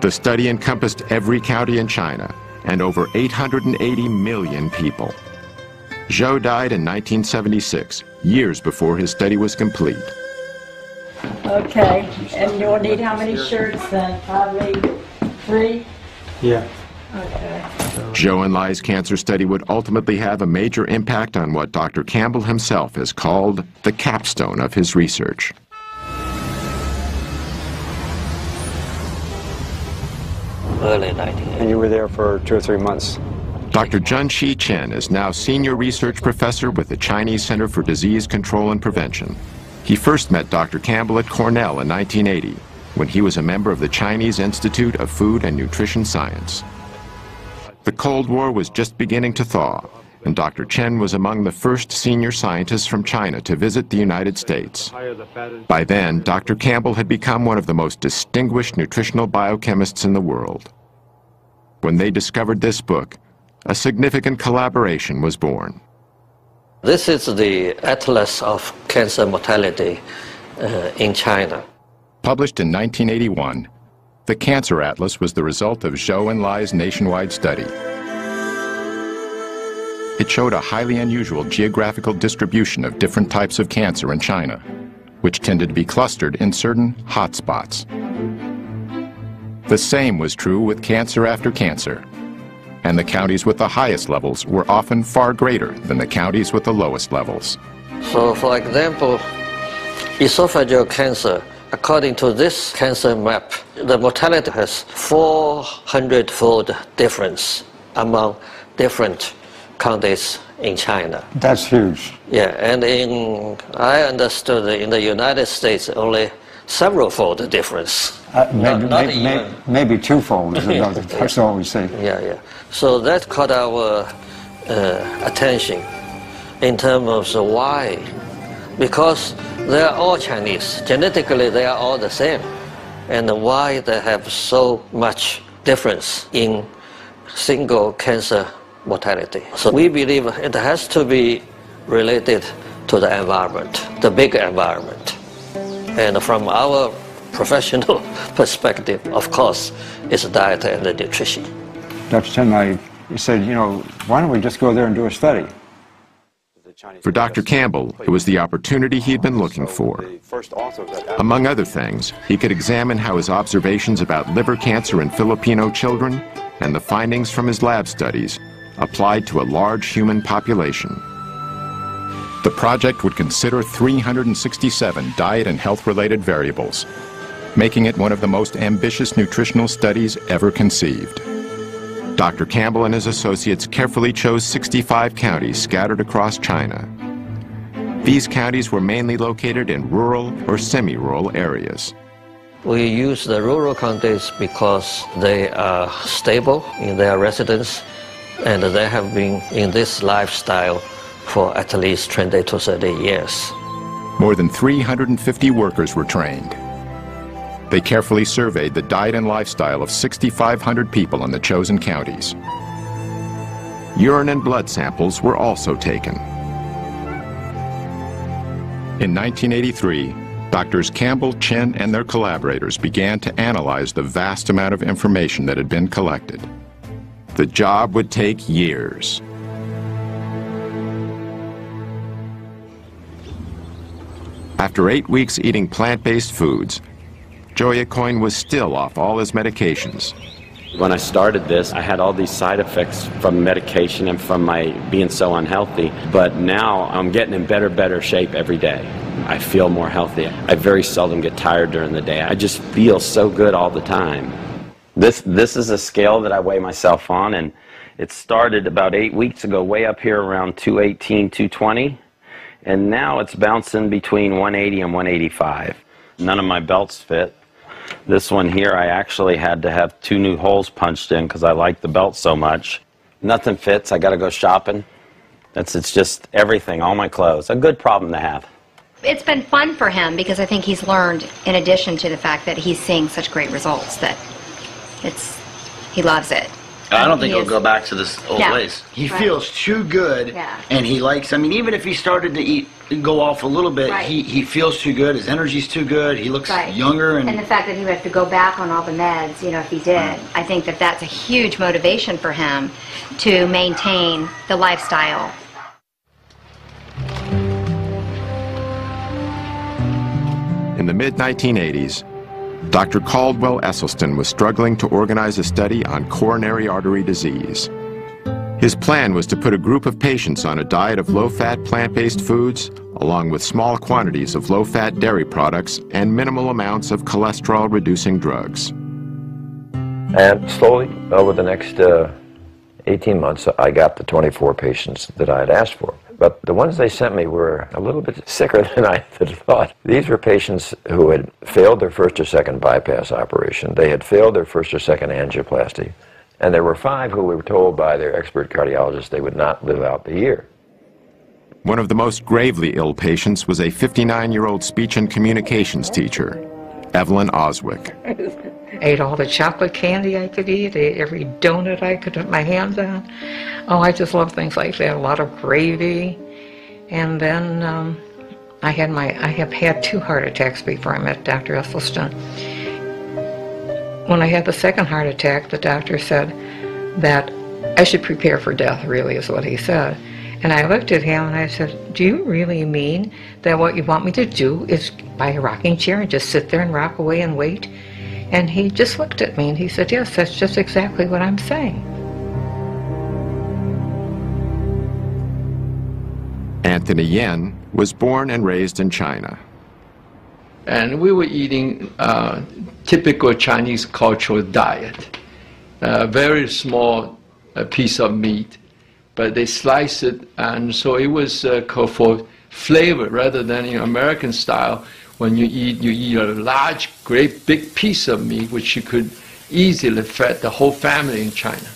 The study encompassed every county in China and over 880 million people. Zhou died in 1976, years before his study was complete. Okay, and you'll need how many shirts then? Probably 3? Yeah. Okay. Zhou Enlai's cancer study would ultimately have a major impact on what Dr. Campbell himself has called the capstone of his research. Early 1980. And you were there for 2 or 3 months. Dr. Junshi Chen is now senior research professor with the Chinese Center for Disease Control and Prevention. He first met Dr. Campbell at Cornell in 1980, when he was a member of the Chinese Institute of Food and Nutrition Science. The Cold War was just beginning to thaw, and Dr. Chen was among the first senior scientists from China to visit the United States. By then, Dr. Campbell had become one of the most distinguished nutritional biochemists in the world. When they discovered this book, a significant collaboration was born. This is the Atlas of Cancer Mortality in China. Published in 1981, the Cancer Atlas was the result of Zhou and Lai's nationwide study. It showed a highly unusual geographical distribution of different types of cancer in China, which tended to be clustered in certain hotspots. The same was true with cancer after cancer, and the counties with the highest levels were often far greater than the counties with the lowest levels. So, for example, esophageal cancer, according to this cancer map, the mortality has 400-fold difference among different counties in China. That's huge. Yeah, and I understood in the United States only several-fold difference. Maybe twofold is another. That's all we say. Yeah. So that caught our attention in terms of why. Because they are all Chinese. Genetically, they are all the same. And why they have so much difference in single cancer mortality. So we believe it has to be related to the environment, the big environment. And from our professional perspective, of course, it's diet and the nutrition. Dr. Chen, he said, why don't we just go there and do a study? For Dr. Campbell, it was the opportunity he'd been looking for. Among other things, he could examine how his observations about liver cancer in Filipino children and the findings from his lab studies applied to a large human population. The project would consider 367 diet and health-related variables, making it one of the most ambitious nutritional studies ever conceived. Dr. Campbell and his associates carefully chose 65 counties scattered across China. These counties were mainly located in rural or semi-rural areas. We use the rural counties because they are stable in their residence and they have been in this lifestyle for at least 20 to 30 years. More than 350 workers were trained. They carefully surveyed the diet and lifestyle of 6,500 people in the chosen counties. Urine and blood samples were also taken. In 1983, Doctors Campbell, Chen, and their collaborators began to analyze the vast amount of information that had been collected. The job would take years. After 8 weeks eating plant-based foods, Joya Coyne was still off all his medications. When I started this, I had all these side effects from medication and from my being so unhealthy, but now I'm getting in better shape every day. I feel more healthy. I very seldom get tired during the day. I just feel so good all the time. This is a scale that I weigh myself on, and it started about 8 weeks ago way up here around 218, 220, and now it's bouncing between 180 and 185. None of my belts fit. This one here, I actually had to have 2 new holes punched in because I like the belt so much. Nothing fits. I got to go shopping. It's just everything, all my clothes. A good problem to have. It's been fun for him because I think he's learned, in addition to the fact that he's seeing such great results, that he loves it. I don't think he'll go back to this old ways. He feels too good, and he likes, I mean, even if he started to go off a little bit, he feels too good, his energy's too good, he looks younger. And the fact that he would have to go back on all the meds, if he did, I think that that's a huge motivation for him to maintain the lifestyle. In the mid-1980s, Dr. Caldwell Esselstyn was struggling to organize a study on coronary artery disease. His plan was to put a group of patients on a diet of low-fat plant-based foods, along with small quantities of low-fat dairy products and minimal amounts of cholesterol-reducing drugs. And slowly, over the next 18 months, I got the 24 patients that I had asked for. But the ones they sent me were a little bit sicker than I had thought. These were patients who had failed their first or second bypass operation. They had failed their first or second angioplasty. And there were 5 who were told by their expert cardiologist they would not live out the year. One of the most gravely ill patients was a 59-year-old speech and communications teacher, Evelyn Oswick. Ate all the chocolate candy I could eat, ate every donut I could put my hands on. Oh, I just love things like that. A lot of gravy, And then I have had 2 heart attacks before I met Dr. Esselstyn. When I had the second heart attack, the doctor said that I should prepare for death, really, is what he said. And I looked at him and I said, do you really mean that what you want me to do is buy a rocking chair and just sit there and rock away and wait? And he just looked at me and he said, yes, that's just exactly what I'm saying. Anthony Yen was born and raised in China. And we were eating typical Chinese cultural diet. Very small piece of meat, but they slice it, and so it was for flavor rather than in American style. When you eat a large, great big piece of meat, which you could easily feed the whole family in China.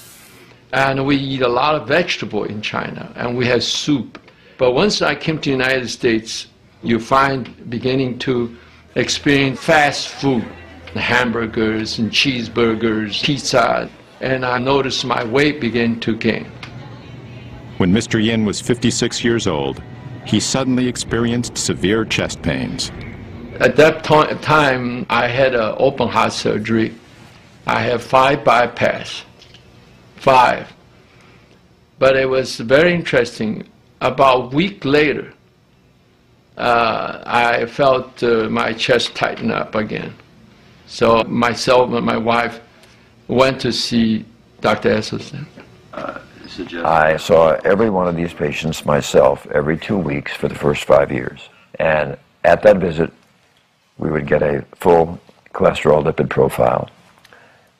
And we eat a lot of vegetable in China, and we have soup. But once I came to the United States, you find beginning to experience fast food, hamburgers and cheeseburgers, pizza, and I noticed my weight began to gain. When Mr. Yin was 56 years old, he suddenly experienced severe chest pains. At that time, I had an open heart surgery. I had 5 bypass, 5. But it was very interesting. About a week later, I felt my chest tighten up again. So myself and my wife went to see Dr. Esselstyn. I saw every one of these patients myself every 2 weeks for the first 5 years. And at that visit, we would get a full cholesterol lipid profile.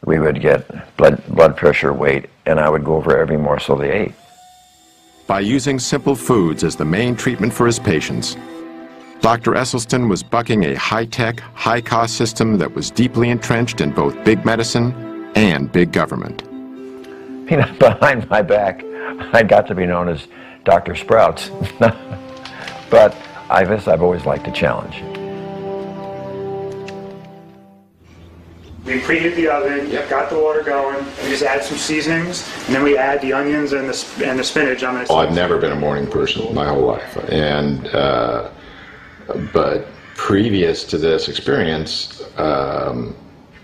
We would get blood pressure, weight, and I would go over every morsel they ate. By using simple foods as the main treatment for his patients, Dr. Esselstyn was bucking a high-tech, high-cost system that was deeply entrenched in both big medicine and big government. You know, behind my back, I got to be known as Dr. Sprouts. But I guess I've always liked a challenge. We preheat the oven, got the water going, we just add some seasonings, and then we add the onions and the spinach. I've never been a morning person my whole life, and but previous to this experience,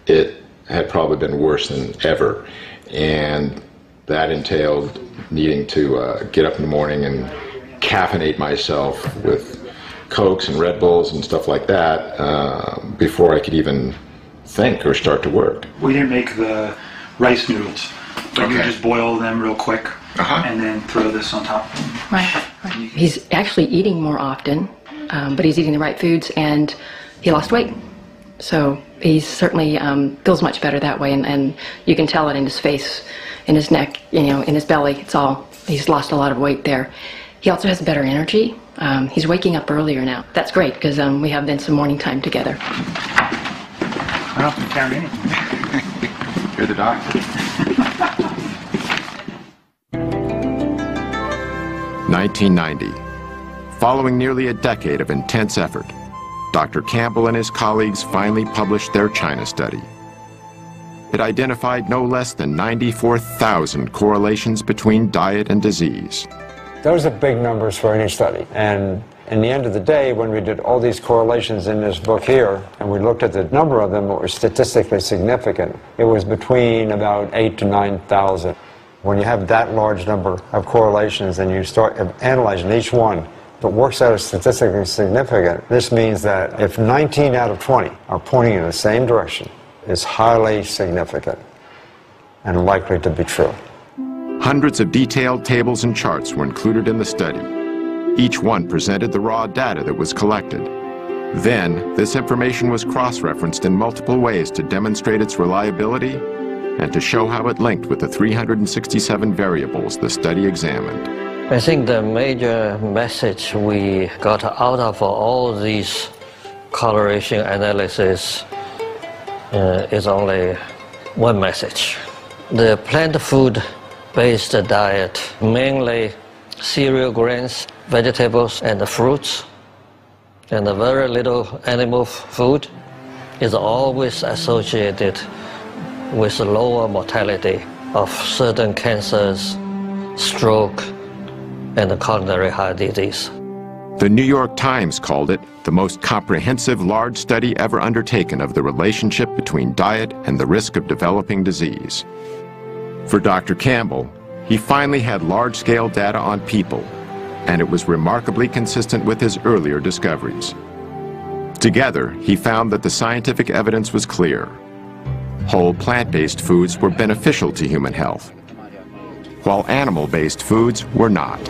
it had probably been worse than ever, and that entailed needing to get up in the morning and caffeinate myself with Cokes and Red Bulls and stuff like that before I could even think or start to work. We didn't make the rice noodles, but you just boil them real quick and then throw this on top. Right. He's actually eating more often, but he's eating the right foods, and he lost weight. So he certainly feels much better that way, and you can tell it in his face, in his neck, you know, in his belly. It's all, he's lost a lot of weight there. He also has better energy. He's waking up earlier now. That's great, because we have then some morning time together. I don't have to count anything. You're the doctor. 1990. Following nearly a decade of intense effort, Dr. Campbell and his colleagues finally published their China study. It identified no less than 94,000 correlations between diet and disease. Those are big numbers for any study. And in the end of the day, when we did all these correlations in this book here, and we looked at the number of them that were statistically significant, it was between about 8,000 to 9,000. When you have that large number of correlations and you start analyzing each one, if it works out as statistically significant, this means that if 19 out of 20 are pointing in the same direction, it's highly significant and likely to be true. Hundreds of detailed tables and charts were included in the study. Each one presented the raw data that was collected. Then, this information was cross-referenced in multiple ways to demonstrate its reliability and to show how it linked with the 367 variables the study examined. I think the major message we got out of all these correlation analysis is only one message. The plant food-based diet, mainly cereal grains, vegetables and fruits, and very little animal food, is always associated with lower mortality of certain cancers, stroke, and coronary heart disease. The New York Times called it the most comprehensive large study ever undertaken of the relationship between diet and the risk of developing disease. For Dr. Campbell, he finally had large-scale data on people, and it was remarkably consistent with his earlier discoveries. Together, he found that the scientific evidence was clear. Whole plant-based foods were beneficial to human health, while animal-based foods were not.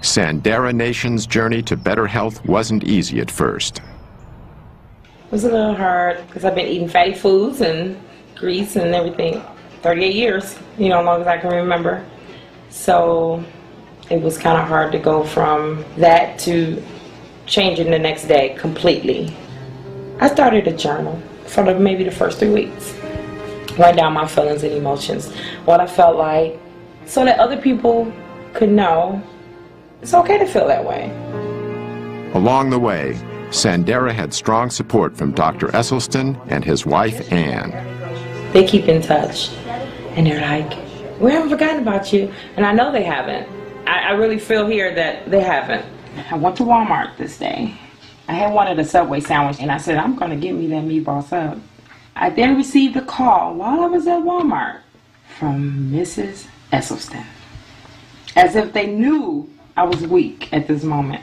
Sandera Nation's journey to better health wasn't easy at first. It was a little hard because I've been eating fatty foods and grease and everything 38 years, you know, as long as I can remember. So it was kind of hard to go from that to changing the next day completely. I started a journal for maybe the first 3 weeks. Write down my feelings and emotions, what I felt like, so that other people could know it's okay to feel that way. Along the way, Sandera had strong support from Dr. Esselstyn and his wife, Ann. They keep in touch, and they're like, we haven't forgotten about you. And I know they haven't. I really feel here that they haven't. I went to Walmart this day. I had wanted a Subway sandwich, and I said, I'm going to get me that meatball sub. I then received a call while I was at Walmart from Mrs. Esselstyn, as if they knew I was weak at this moment.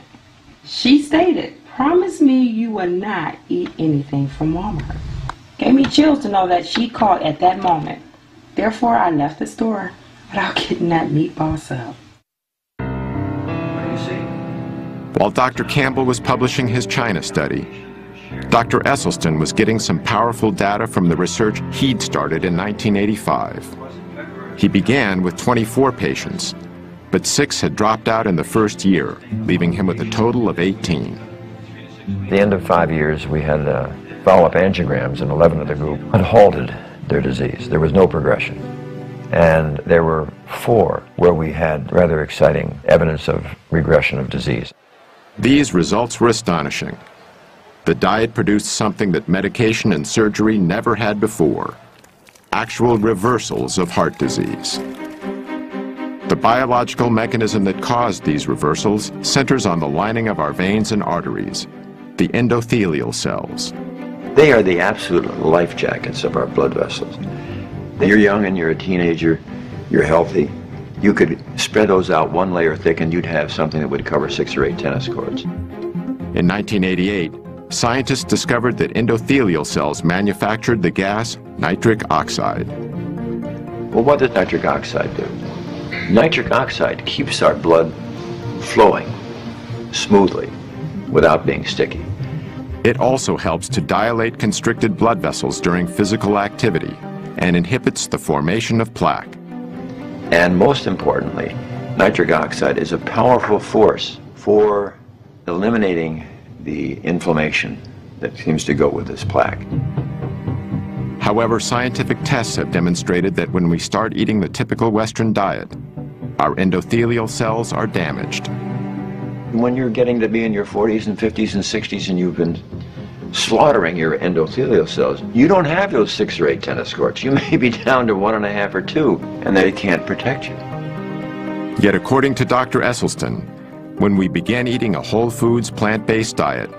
She stated, promise me you will not eat anything from Walmart. Gave me chills to know that she called at that moment. Therefore, I left the store without getting that meatball sub. While Dr. Campbell was publishing his China study, Dr. Esselstyn was getting some powerful data from the research he'd started in 1985. He began with 24 patients, but 6 had dropped out in the first year, leaving him with a total of 18. At the end of 5 years, we had follow-up angiograms, and 11 of the group had halted their disease. There was no progression. And there were 4 where we had rather exciting evidence of regression of disease. These results were astonishing. The diet produced something that medication and surgery never had before: actual reversals of heart disease. The biological mechanism that caused these reversals centers on the lining of our veins and arteries, the endothelial cells. They are the absolute life jackets of our blood vessels. You're young and you're a teenager, you're healthy. You could spread those out 1 layer thick and you'd have something that would cover 6 or 8 tennis courts. In 1988, scientists discovered that endothelial cells manufactured the gas nitric oxide. Well, what does nitric oxide do? Nitric oxide keeps our blood flowing smoothly without being sticky. It also helps to dilate constricted blood vessels during physical activity and inhibits the formation of plaque. And most importantly, nitric oxide is a powerful force for eliminating the inflammation that seems to go with this plaque. However, scientific tests have demonstrated that when we start eating the typical Western diet, our endothelial cells are damaged. When you're getting to be in your 40s and 50s and 60s and you've been slaughtering your endothelial cells, you don't have those 6 or 8 tennis courts. You may be down to 1.5 or 2, and they can't protect you. Yet according to Dr. Esselstyn, when we begin eating a whole foods plant-based diet,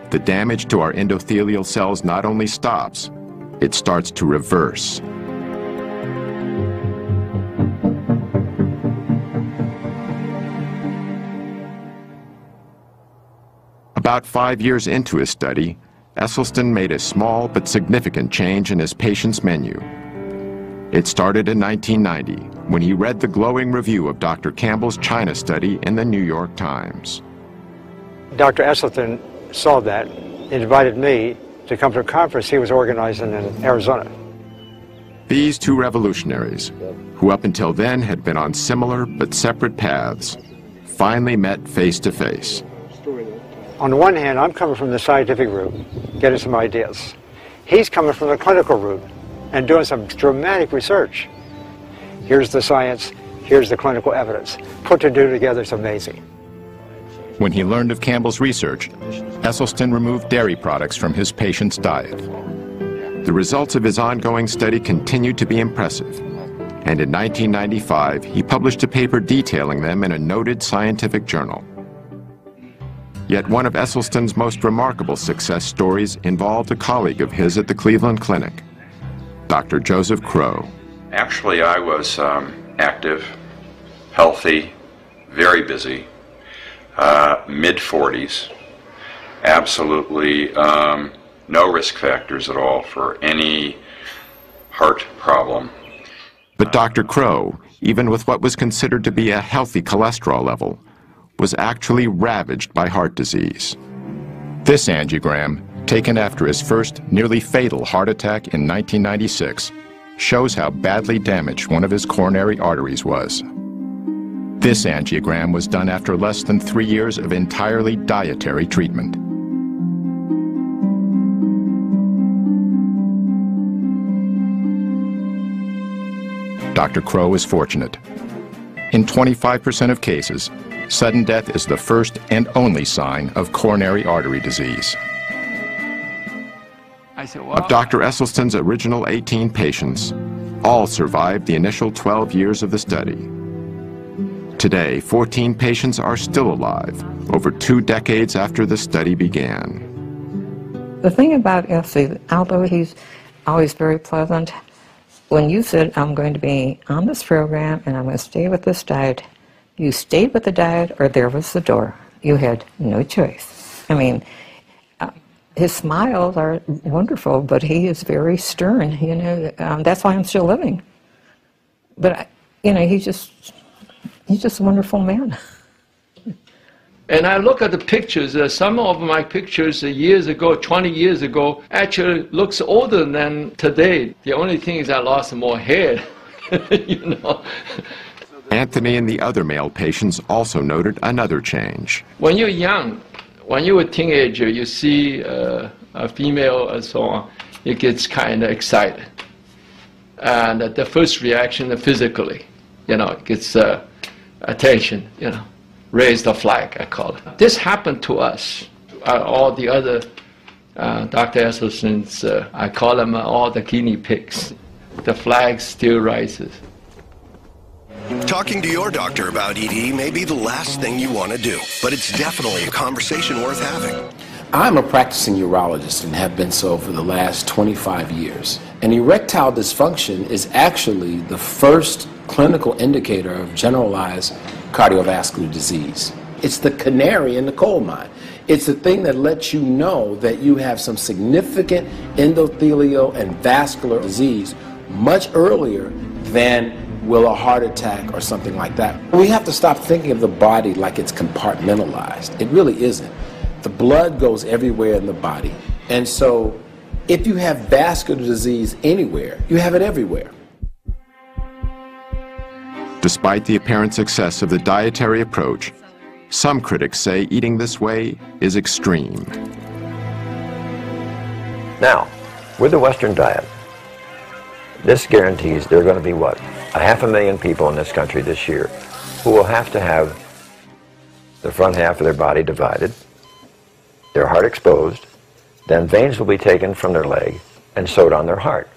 the damage to our endothelial cells not only stops, it starts to reverse. About 5 years into his study, Esselstyn made a small but significant change in his patient's menu. It started in 1990 when he read the glowing review of Dr. Campbell's China study in the New York Times. Dr. Esselstyn saw that and invited me to come to a conference he was organizing in Arizona. These 2 revolutionaries, who up until then had been on similar but separate paths, finally met face to face. On the one hand, I'm coming from the scientific route, getting some ideas. He's coming from the clinical route and doing some dramatic research. Here's the science, here's the clinical evidence. Put the two together, it's amazing. When he learned of Campbell's research, Esselstyn removed dairy products from his patient's diet. The results of his ongoing study continued to be impressive, and in 1995 he published a paper detailing them in a noted scientific journal. Yet one of Esselstyn's most remarkable success stories involved a colleague of his at the Cleveland Clinic, Dr. Joseph Crow. Actually, I was active, healthy, very busy, mid-40s, absolutely no risk factors at all for any heart problem. But Dr. Crow, even with what was considered to be a healthy cholesterol level, was actually ravaged by heart disease. This angiogram, taken after his first nearly fatal heart attack in 1996, shows how badly damaged one of his coronary arteries was. This angiogram was done after less than 3 years of entirely dietary treatment. Dr. Crow is fortunate. In 25% of cases, sudden death is the first and only sign of coronary artery disease. Of Dr. Esselstyn's original 18 patients, all survived the initial 12 years of the study. Today, 14 patients are still alive, over 2 decades after the study began. The thing about Essie, although he's always very pleasant, when you said, I'm going to be on this program and I'm going to stay with this diet, you stayed with the diet or there was the door. You had no choice. I mean, his smiles are wonderful, but he is very stern, you know. That's why I'm still living. But, you know, he's just a wonderful man. And I look at the pictures, some of my pictures years ago, 20 years ago, actually looks older than today. The only thing is I lost more hair, you know. Anthony and the other male patients also noted another change. When you're young, when you're a teenager, you see a female and so on, it gets kind of excited. And the first reaction physically, you know, it gets attention, you know, raise the flag, I call it. This happened to us. All the other Dr. Esselstyn's, I call them all the guinea pigs. The flag still rises. Talking to your doctor about ED may be the last thing you want to do, but it's definitely a conversation worth having. I'm a practicing urologist and have been so for the last 25 years. And erectile dysfunction is actually the first clinical indicator of generalized cardiovascular disease. It's the canary in the coal mine. It's the thing that lets you know that you have some significant endothelial and vascular disease much earlier than will a heart attack or something like that. We have to stop thinking of the body like it's compartmentalized. It really isn't. The blood goes everywhere in the body. And so if you have vascular disease anywhere, you have it everywhere. Despite the apparent success of the dietary approach, some critics say eating this way is extreme. Now, with the Western diet, this guarantees there are going to be, what, 500,000 people in this country this year who will have to have the front half of their body divided, their heart exposed, then veins will be taken from their leg and sewed on their heart.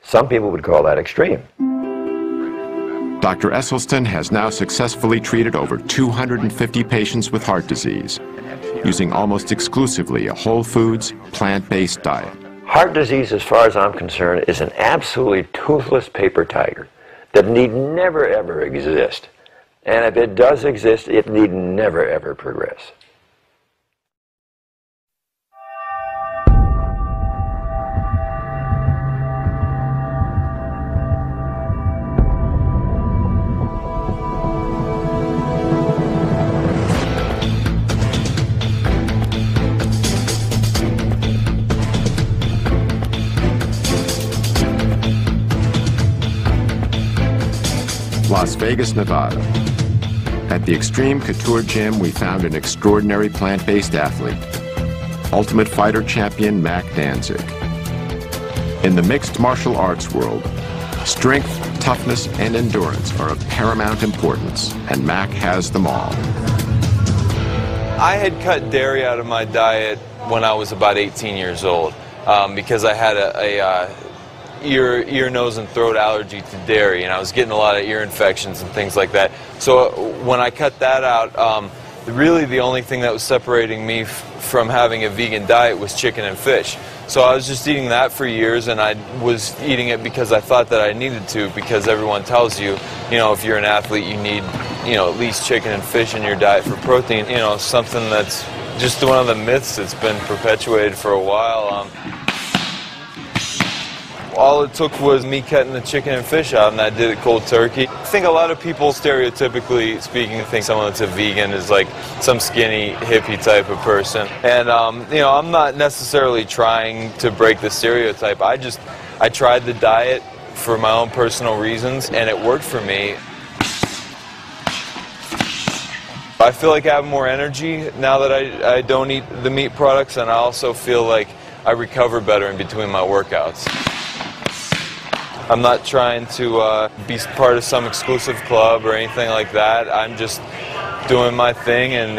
Some people would call that extreme. Dr. Esselstyn has now successfully treated over 250 patients with heart disease, using almost exclusively a whole foods, plant-based diet. Heart disease, as far as I'm concerned, is an absolutely toothless paper tiger that need never ever exist. And if it does exist, it need never ever progress. Las Vegas, Nevada. At the Extreme Couture Gym, we found an extraordinary plant-based athlete, Ultimate Fighter champion Mac Danzig. In the mixed martial arts world, strength, toughness, and endurance are of paramount importance, and Mac has them all. I had cut dairy out of my diet when I was about 18 years old. because I had a ear, nose, and throat allergy to dairy, and I was getting a lot of ear infections and things like that. So when I cut that out, really the only thing that was separating me from having a vegan diet was chicken and fish. So I was just eating that for years, and I was eating it because I thought that I needed to, because everyone tells you, you know, if you're an athlete, you need, you know, at least chicken and fish in your diet for protein. You know, something that's just one of the myths that's been perpetuated for a while. All it took was me cutting the chicken and fish out, and I did it cold turkey. I think a lot of people, stereotypically speaking, think someone that's a vegan is like some skinny hippie type of person. And you know, I'm not necessarily trying to break the stereotype. I tried the diet for my own personal reasons, and it worked for me. I feel like I have more energy now that I don't eat the meat products, and I also feel like I recover better in between my workouts. I'm not trying to be part of some exclusive club or anything like that. I'm just doing my thing, and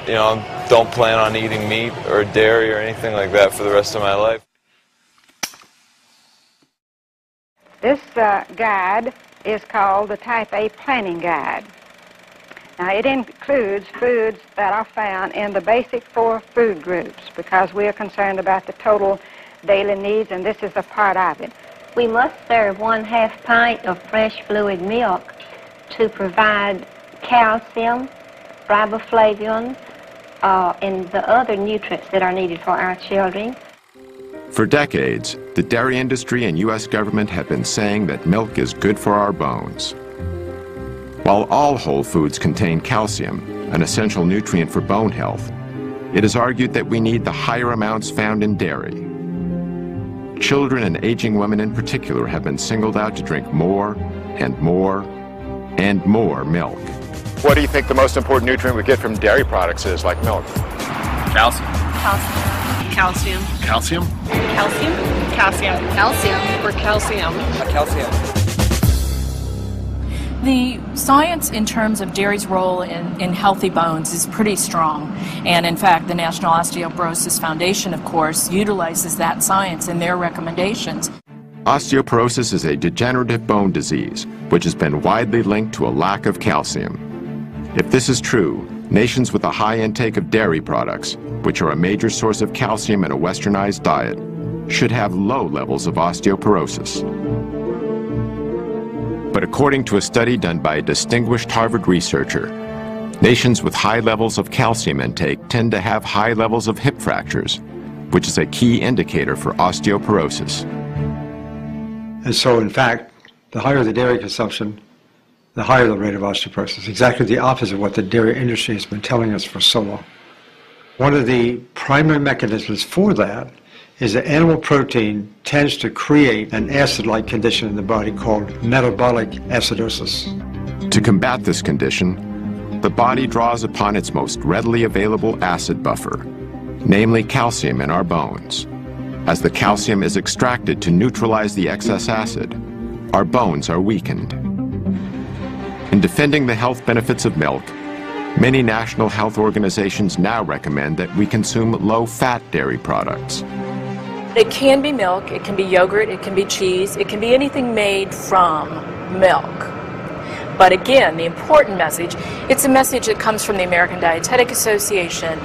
you know, don't plan on eating meat or dairy or anything like that for the rest of my life. This guide is called the Type A Planning Guide. Now, it includes foods that are found in the basic 4 food groups, because we are concerned about the total daily needs, and this is a part of it. We must serve 1/2 pint of fresh fluid milk to provide calcium, riboflavins, and the other nutrients that are needed for our children. For decades, the dairy industry and U.S. government have been saying that milk is good for our bones. While all whole foods contain calcium, an essential nutrient for bone health, it is argued that we need the higher amounts found in dairy. Children and aging women in particular have been singled out to drink more and more and more milk. What do you think the most important nutrient we get from dairy products is, like milk? Calcium. Calcium. Calcium? Calcium. Calcium. Calcium. Or calcium. Calcium. The science in terms of dairy's role in healthy bones is pretty strong. And in fact, the National Osteoporosis Foundation, of course, utilizes that science in their recommendations. Osteoporosis is a degenerative bone disease, which has been widely linked to a lack of calcium. If this is true, nations with a high intake of dairy products, which are a major source of calcium in a westernized diet, should have low levels of osteoporosis. But according to a study done by a distinguished Harvard researcher, nations with high levels of calcium intake tend to have high levels of hip fractures, which is a key indicator for osteoporosis. And so, in fact, the higher the dairy consumption, the higher the rate of osteoporosis. Exactly the opposite of what the dairy industry has been telling us for so long. One of the primary mechanisms for that is that animal protein tends to create an acid-like condition in the body called metabolic acidosis. To combat this condition, the body draws upon its most readily available acid buffer, namely calcium in our bones. As the calcium is extracted to neutralize the excess acid, our bones are weakened. In defending the health benefits of milk, many national health organizations now recommend that we consume low-fat dairy products. It can be milk, it can be yogurt, it can be cheese, it can be anything made from milk. But again, the important message, it's a message that comes from the American Dietetic Association,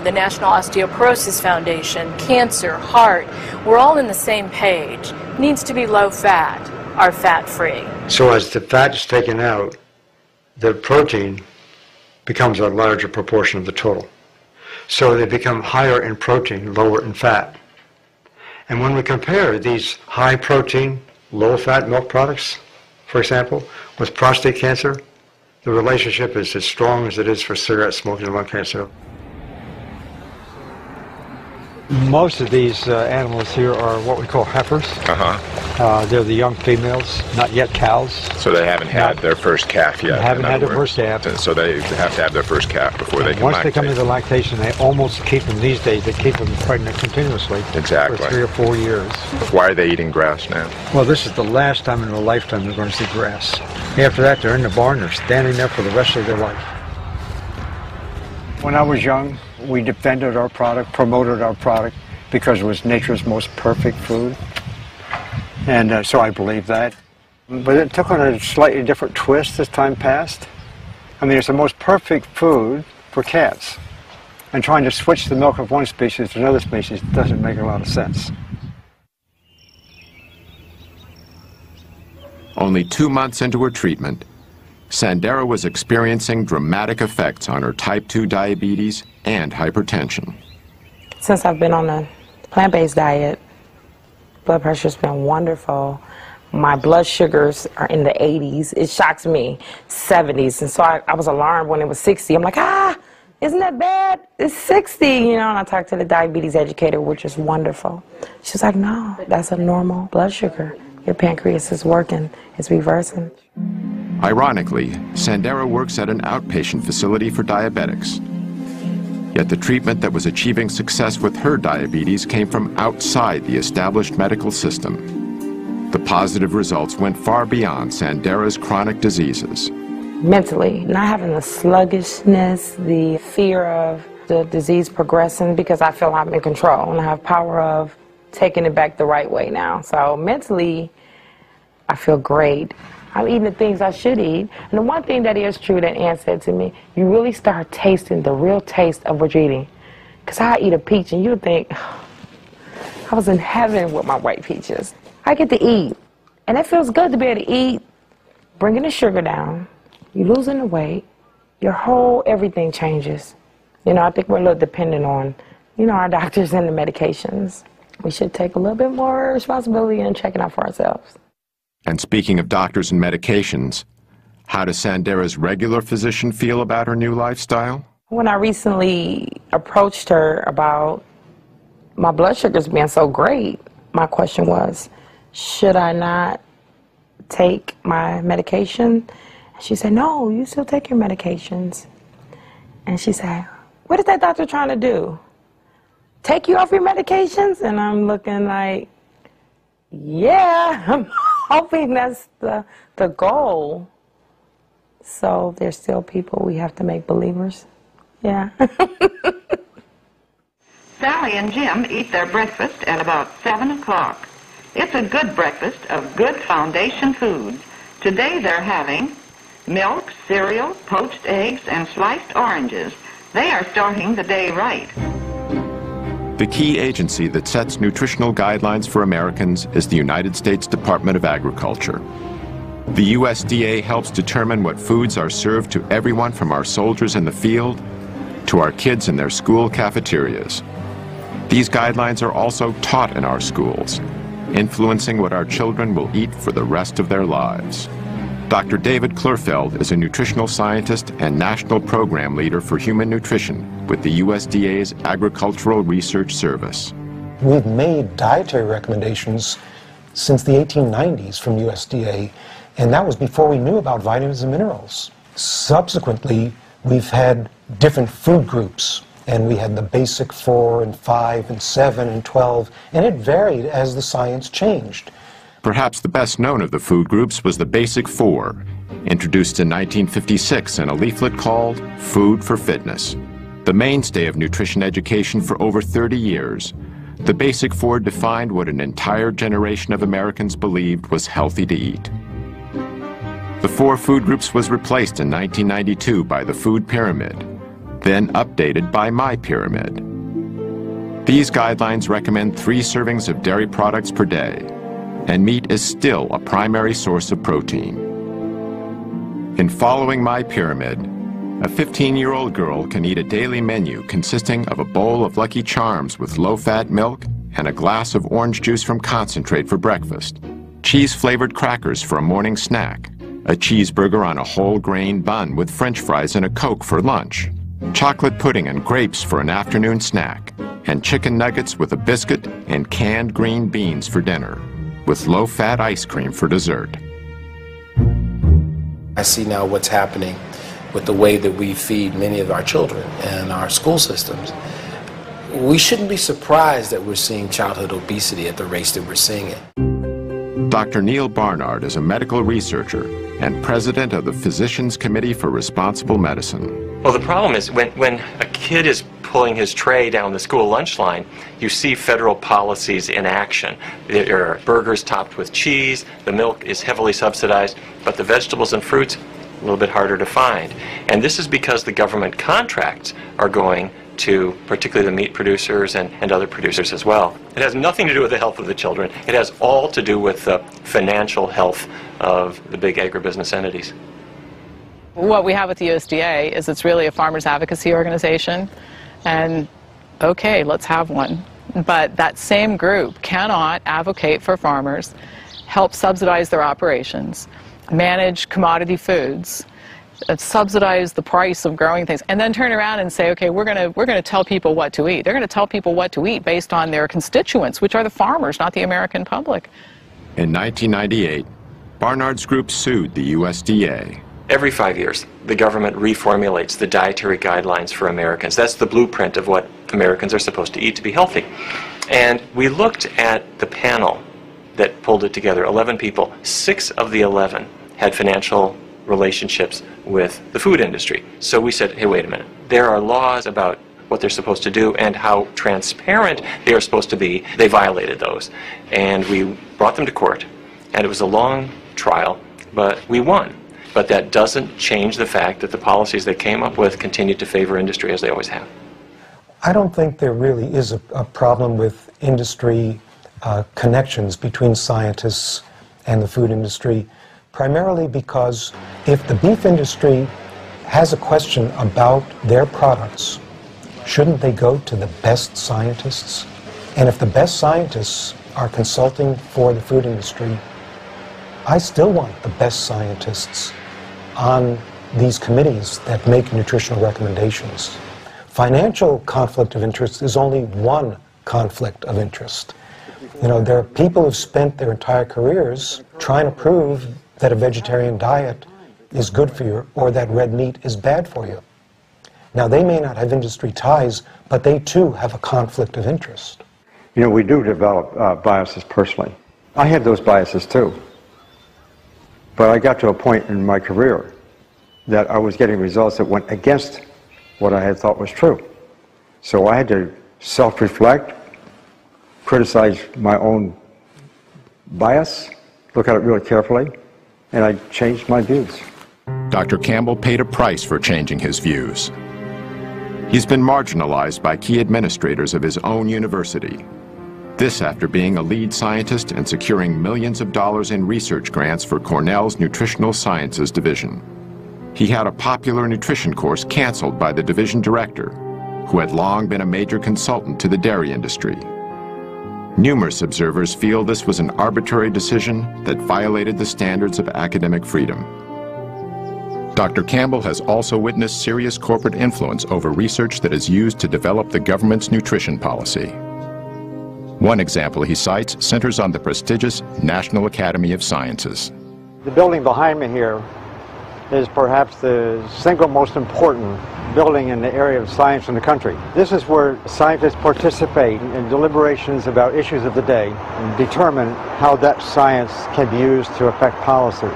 the National Osteoporosis Foundation, cancer, heart. We're all in the same page. It needs to be low fat or fat-free. So as the fat is taken out, the protein becomes a larger proportion of the total. So they become higher in protein, lower in fat. And when we compare these high protein, low fat milk products, for example, with prostate cancer, the relationship is as strong as it is for cigarette smoking and lung cancer. Most of these animals here are what we call heifers. They're the young females, not yet cows. So they haven't had their first calf yet. They haven't had their first calf. So they have to have their first calf before they can Once lactate. they come into lactation, they almost keep them, these days, they keep them pregnant continuously. Exactly. For 3 or 4 years. Why are they eating grass now? Well, this is the last time in their lifetime they're going to see grass. After that, they're in the barn, they're standing there for the rest of their life. When I was young, we defended our product, promoted our product, because it was nature's most perfect food. And so I believe that. But it took on a slightly different twist as time passed. I mean, it's the most perfect food for cats. And trying to switch the milk of one species to another species doesn't make a lot of sense. Only 2 months into her treatment, Sandera was experiencing dramatic effects on her type 2 diabetes and hypertension. Since I've been on a plant-based diet, blood pressure's been wonderful. My blood sugars are in the 80s. It shocks me, 70s. And so I was alarmed when it was 60. I'm like, isn't that bad? It's 60, you know, and I talked to the diabetes educator, which is wonderful. She's like, no, that's a normal blood sugar. Your pancreas is working, it's reversing. Ironically, Sandera works at an outpatient facility for diabetics. Yet the treatment that was achieving success with her diabetes came from outside the established medical system. The positive results went far beyond Sandera's chronic diseases. Mentally, not having the sluggishness, the fear of the disease progressing, because I feel I'm in control and I have power of taking it back the right way now. So mentally, I feel great. I'm eating the things I should eat. And the one thing that is true that Ann said to me, you really start tasting the real taste of what you're eating. Because I eat a peach and you think, I was in heaven with my white peaches. I get to eat. And it feels good to be able to eat, bringing the sugar down, you losing the weight, your whole everything changes. You know, I think we're a little dependent on, you know, our doctors and the medications. We should take a little bit more responsibility in checking out for ourselves. And speaking of doctors and medications, how does Sandera's regular physician feel about her new lifestyle? When I recently approached her about my blood sugars being so great, my question was, should I not take my medication? She said, no, you still take your medications. And she said, what is that doctor trying to do? Take you off your medications? And I'm looking like, yeah, I'm hoping that's the goal. So there's still people we have to make believers. Yeah. Sally and Jim eat their breakfast at about 7 o'clock. It's a good breakfast of good foundation foods. Today they're having milk, cereal, poached eggs, and sliced oranges. They are starting the day right. The key agency that sets nutritional guidelines for Americans is the United States Department of Agriculture. The USDA helps determine what foods are served to everyone from our soldiers in the field to our kids in their school cafeterias. These guidelines are also taught in our schools, influencing what our children will eat for the rest of their lives. Dr. David Klurfeld is a nutritional scientist and national program leader for human nutrition with the USDA's Agricultural Research Service. We've made dietary recommendations since the 1890s from USDA, and that was before we knew about vitamins and minerals. Subsequently, we've had different food groups, and we had the basic 4 and 5 and 7 and 12, and it varied as the science changed. Perhaps the best known of the food groups was the Basic 4, introduced in 1956 in a leaflet called Food for Fitness. The mainstay of nutrition education for over 30 years, the Basic 4 defined what an entire generation of Americans believed was healthy to eat. The 4 food groups was replaced in 1992 by the Food Pyramid, then updated by My Pyramid. These guidelines recommend 3 servings of dairy products per day, and meat is still a primary source of protein. In following My Pyramid, a 15-year-old girl can eat a daily menu consisting of a bowl of Lucky Charms with low-fat milk and a glass of orange juice from concentrate for breakfast, cheese-flavored crackers for a morning snack, a cheeseburger on a whole grain bun with French fries and a Coke for lunch, chocolate pudding and grapes for an afternoon snack, and chicken nuggets with a biscuit and canned green beans for dinner, with low-fat ice cream for dessert. I see now what's happening with the way that we feed many of our children and our school systems. We shouldn't be surprised that we're seeing childhood obesity at the rates that we're seeing it. Dr. Neil Barnard is a medical researcher and president of the Physicians Committee for Responsible Medicine. Well, the problem is when a kid is pulling his tray down the school lunch line, you see federal policies in action. There are burgers topped with cheese, the milk is heavily subsidized, but the vegetables and fruits, a little bit harder to find. And this is because the government contracts are going to particularly the meat producers and other producers as well. It has nothing to do with the health of the children. It has all to do with the financial health of the big agribusiness entities. What we have with the USDA is it's really a farmers advocacy organization, and okay, let's have one. But that same group cannot advocate for farmers, help subsidize their operations, manage commodity foods, subsidize the price of growing things, and then turn around and say, okay, we're going to tell people what to eat. They're going to tell people what to eat based on their constituents, which are the farmers, not the American public. In 1998, Barnard's group sued the USDA. Every 5 years, the government reformulates the dietary guidelines for Americans. That's the blueprint of what Americans are supposed to eat to be healthy. And we looked at the panel that pulled it together, 11 people. 6 of the 11 had financial relationships with the food industry. So we said, hey, wait a minute. There are laws about what they're supposed to do and how transparent they are supposed to be. They violated those. And we brought them to court. And it was a long trial, but we won. But that doesn't change the fact that the policies they came up with continue to favor industry as they always have. I don't think there really is a problem with industry connections between scientists and the food industry, primarily because if the beef industry has a question about their products, shouldn't they go to the best scientists? And if the best scientists are consulting for the food industry, I still want the best scientists on these committees that make nutritional recommendations. Financial conflict of interest is only one conflict of interest. You know, there are people who've spent their entire careers trying to prove that a vegetarian diet is good for you or that red meat is bad for you. Now, they may not have industry ties, but they too have a conflict of interest. You know, we do develop biases personally. I had those biases too. But I got to a point in my career that I was getting results that went against what I had thought was true. So I had to self-reflect, criticize my own bias, look at it really carefully, and I changed my views. Dr. Campbell paid a price for changing his views. He's been marginalized by key administrators of his own university. This after being a lead scientist and securing millions of dollars in research grants for Cornell's Nutritional Sciences Division. He had a popular nutrition course canceled by the division director, who had long been a major consultant to the dairy industry. Numerous observers feel this was an arbitrary decision that violated the standards of academic freedom. Dr. Campbell has also witnessed serious corporate influence over research that is used to develop the government's nutrition policy. One example he cites centers on the prestigious National Academy of Sciences. The building behind me here is perhaps the single most important building in the area of science in the country. This is where scientists participate in deliberations about issues of the day and determine how that science can be used to affect policy.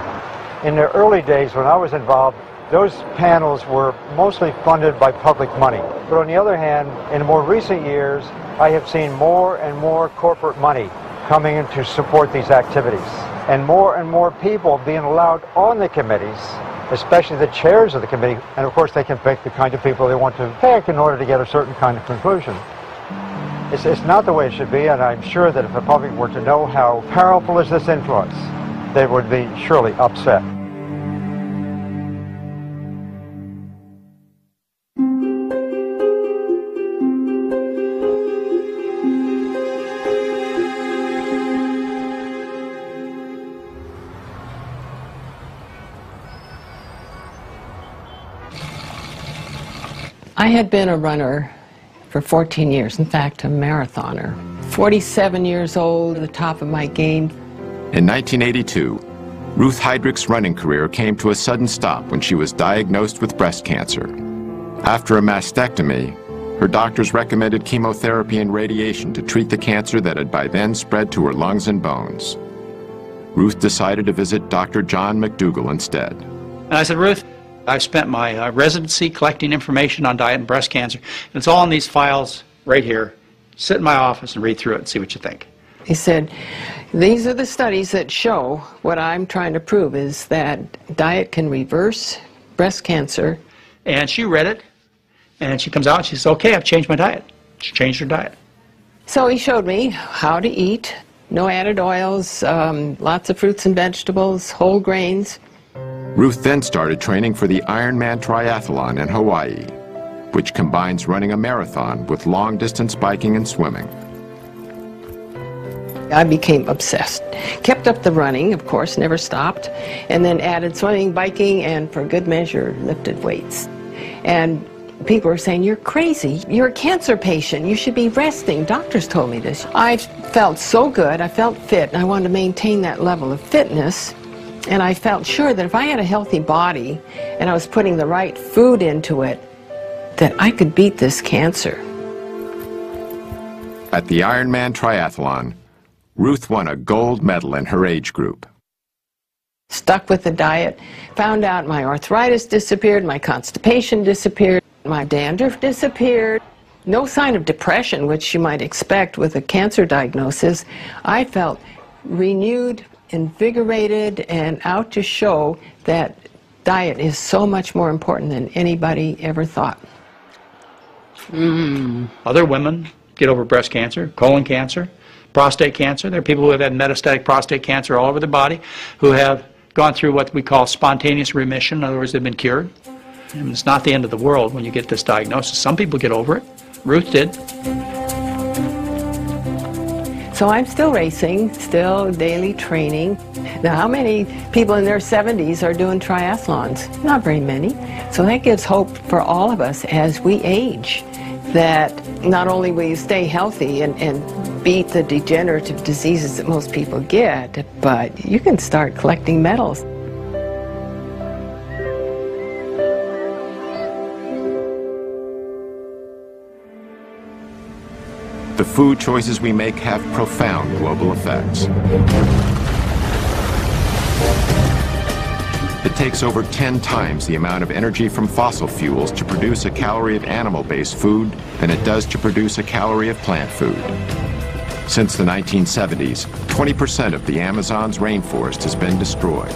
In the early days when I was involved, those panels were mostly funded by public money. But on the other hand, in more recent years, I have seen more and more corporate money coming in to support these activities. And more people being allowed on the committees, especially the chairs of the committee. And of course, they can pick the kind of people they want to pick in order to get a certain kind of conclusion. It's not the way it should be, and I'm sure that if the public were to know how powerful is this influence, they would be surely upset. I had been a runner for 14 years, in fact, a marathoner. 47 years old, at the top of my game. In 1982, Ruth Heydrich's running career came to a sudden stop when she was diagnosed with breast cancer. After a mastectomy, her doctors recommended chemotherapy and radiation to treat the cancer that had by then spread to her lungs and bones. Ruth decided to visit Dr. John McDougall instead. And I said, Ruth, I've spent my residency collecting information on diet and breast cancer, and it's all in these files right here. Sit in my office and read through it and see what you think. He said, these are the studies that show what I'm trying to prove is that diet can reverse breast cancer. And she read it, and she comes out and she says, okay, I've changed my diet. She changed her diet. So he showed me how to eat, no added oils, lots of fruits and vegetables, whole grains. Ruth then started training for the Ironman Triathlon in Hawaii, which combines running a marathon with long-distance biking and swimming. I became obsessed. Kept up the running, of course, never stopped, and then added swimming, biking, and for good measure, lifted weights. And people were saying, you're crazy, you're a cancer patient, you should be resting. Doctors told me this. I felt so good, I felt fit, and I wanted to maintain that level of fitness. And I felt sure that if I had a healthy body and I was putting the right food into it, that I could beat this cancer. At the Ironman Triathlon, Ruth won a gold medal in her age group. Stuck with the diet, found out my arthritis disappeared, my constipation disappeared, my dandruff disappeared. No sign of depression, which you might expect with a cancer diagnosis. I felt renewed, invigorated, and out to show that diet is so much more important than anybody ever thought. Other women get over breast cancer, colon cancer, prostate cancer. There are people who have had metastatic prostate cancer all over the body who have gone through what we call spontaneous remission. In other words, they've been cured. And it's not the end of the world when you get this diagnosis. Some people get over it. Ruth did. So I'm still racing, still daily training. Now, how many people in their 70s are doing triathlons? Not very many. So that gives hope for all of us as we age, that not only will you stay healthy and beat the degenerative diseases that most people get, but you can start collecting medals. The food choices we make have profound global effects. It takes over 10 times the amount of energy from fossil fuels to produce a calorie of animal-based food than it does to produce a calorie of plant food. Since the 1970s, 20% of the Amazon's rainforest has been destroyed.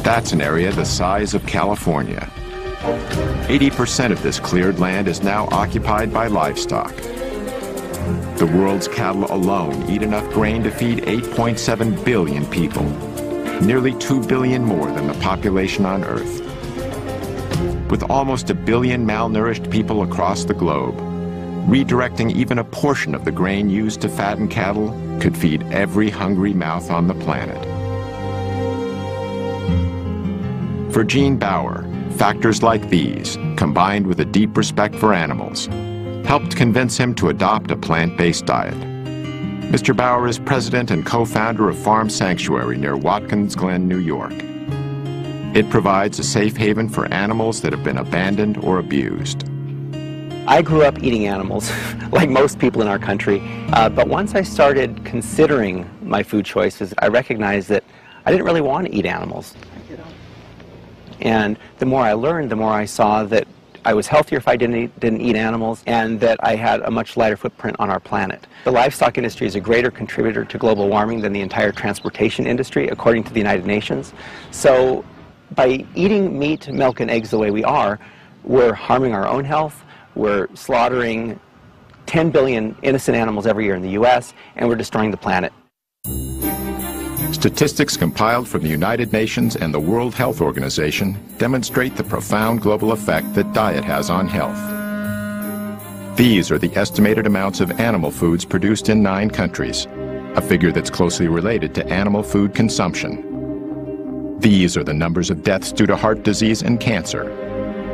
That's an area the size of California. 80% of this cleared land is now occupied by livestock. The world's cattle alone eat enough grain to feed 8.7 billion people, nearly 2 billion more than the population on Earth. With almost 1 billion malnourished people across the globe, redirecting even a portion of the grain used to fatten cattle could feed every hungry mouth on the planet. For Gene Bauer, factors like these, combined with a deep respect for animals, helped convince him to adopt a plant-based diet. Mr. Bauer is president and co-founder of Farm Sanctuary near Watkins Glen, New York. It provides a safe haven for animals that have been abandoned or abused. I grew up eating animals, like most people in our country, but once I started considering my food choices, I recognized that I didn't really want to eat animals. And the more I learned, the more I saw that I was healthier if I didn't eat animals, and that I had a much lighter footprint on our planet. The livestock industry is a greater contributor to global warming than the entire transportation industry, according to the United Nations. So by eating meat, milk, and eggs the way we are, we're harming our own health, we're slaughtering 10 billion innocent animals every year in the US, and we're destroying the planet. Statistics compiled from the United Nations and the World Health Organization demonstrate the profound global effect that diet has on health. These are the estimated amounts of animal foods produced in 9 countries, a figure that's closely related to animal food consumption. These are the numbers of deaths due to heart disease and cancer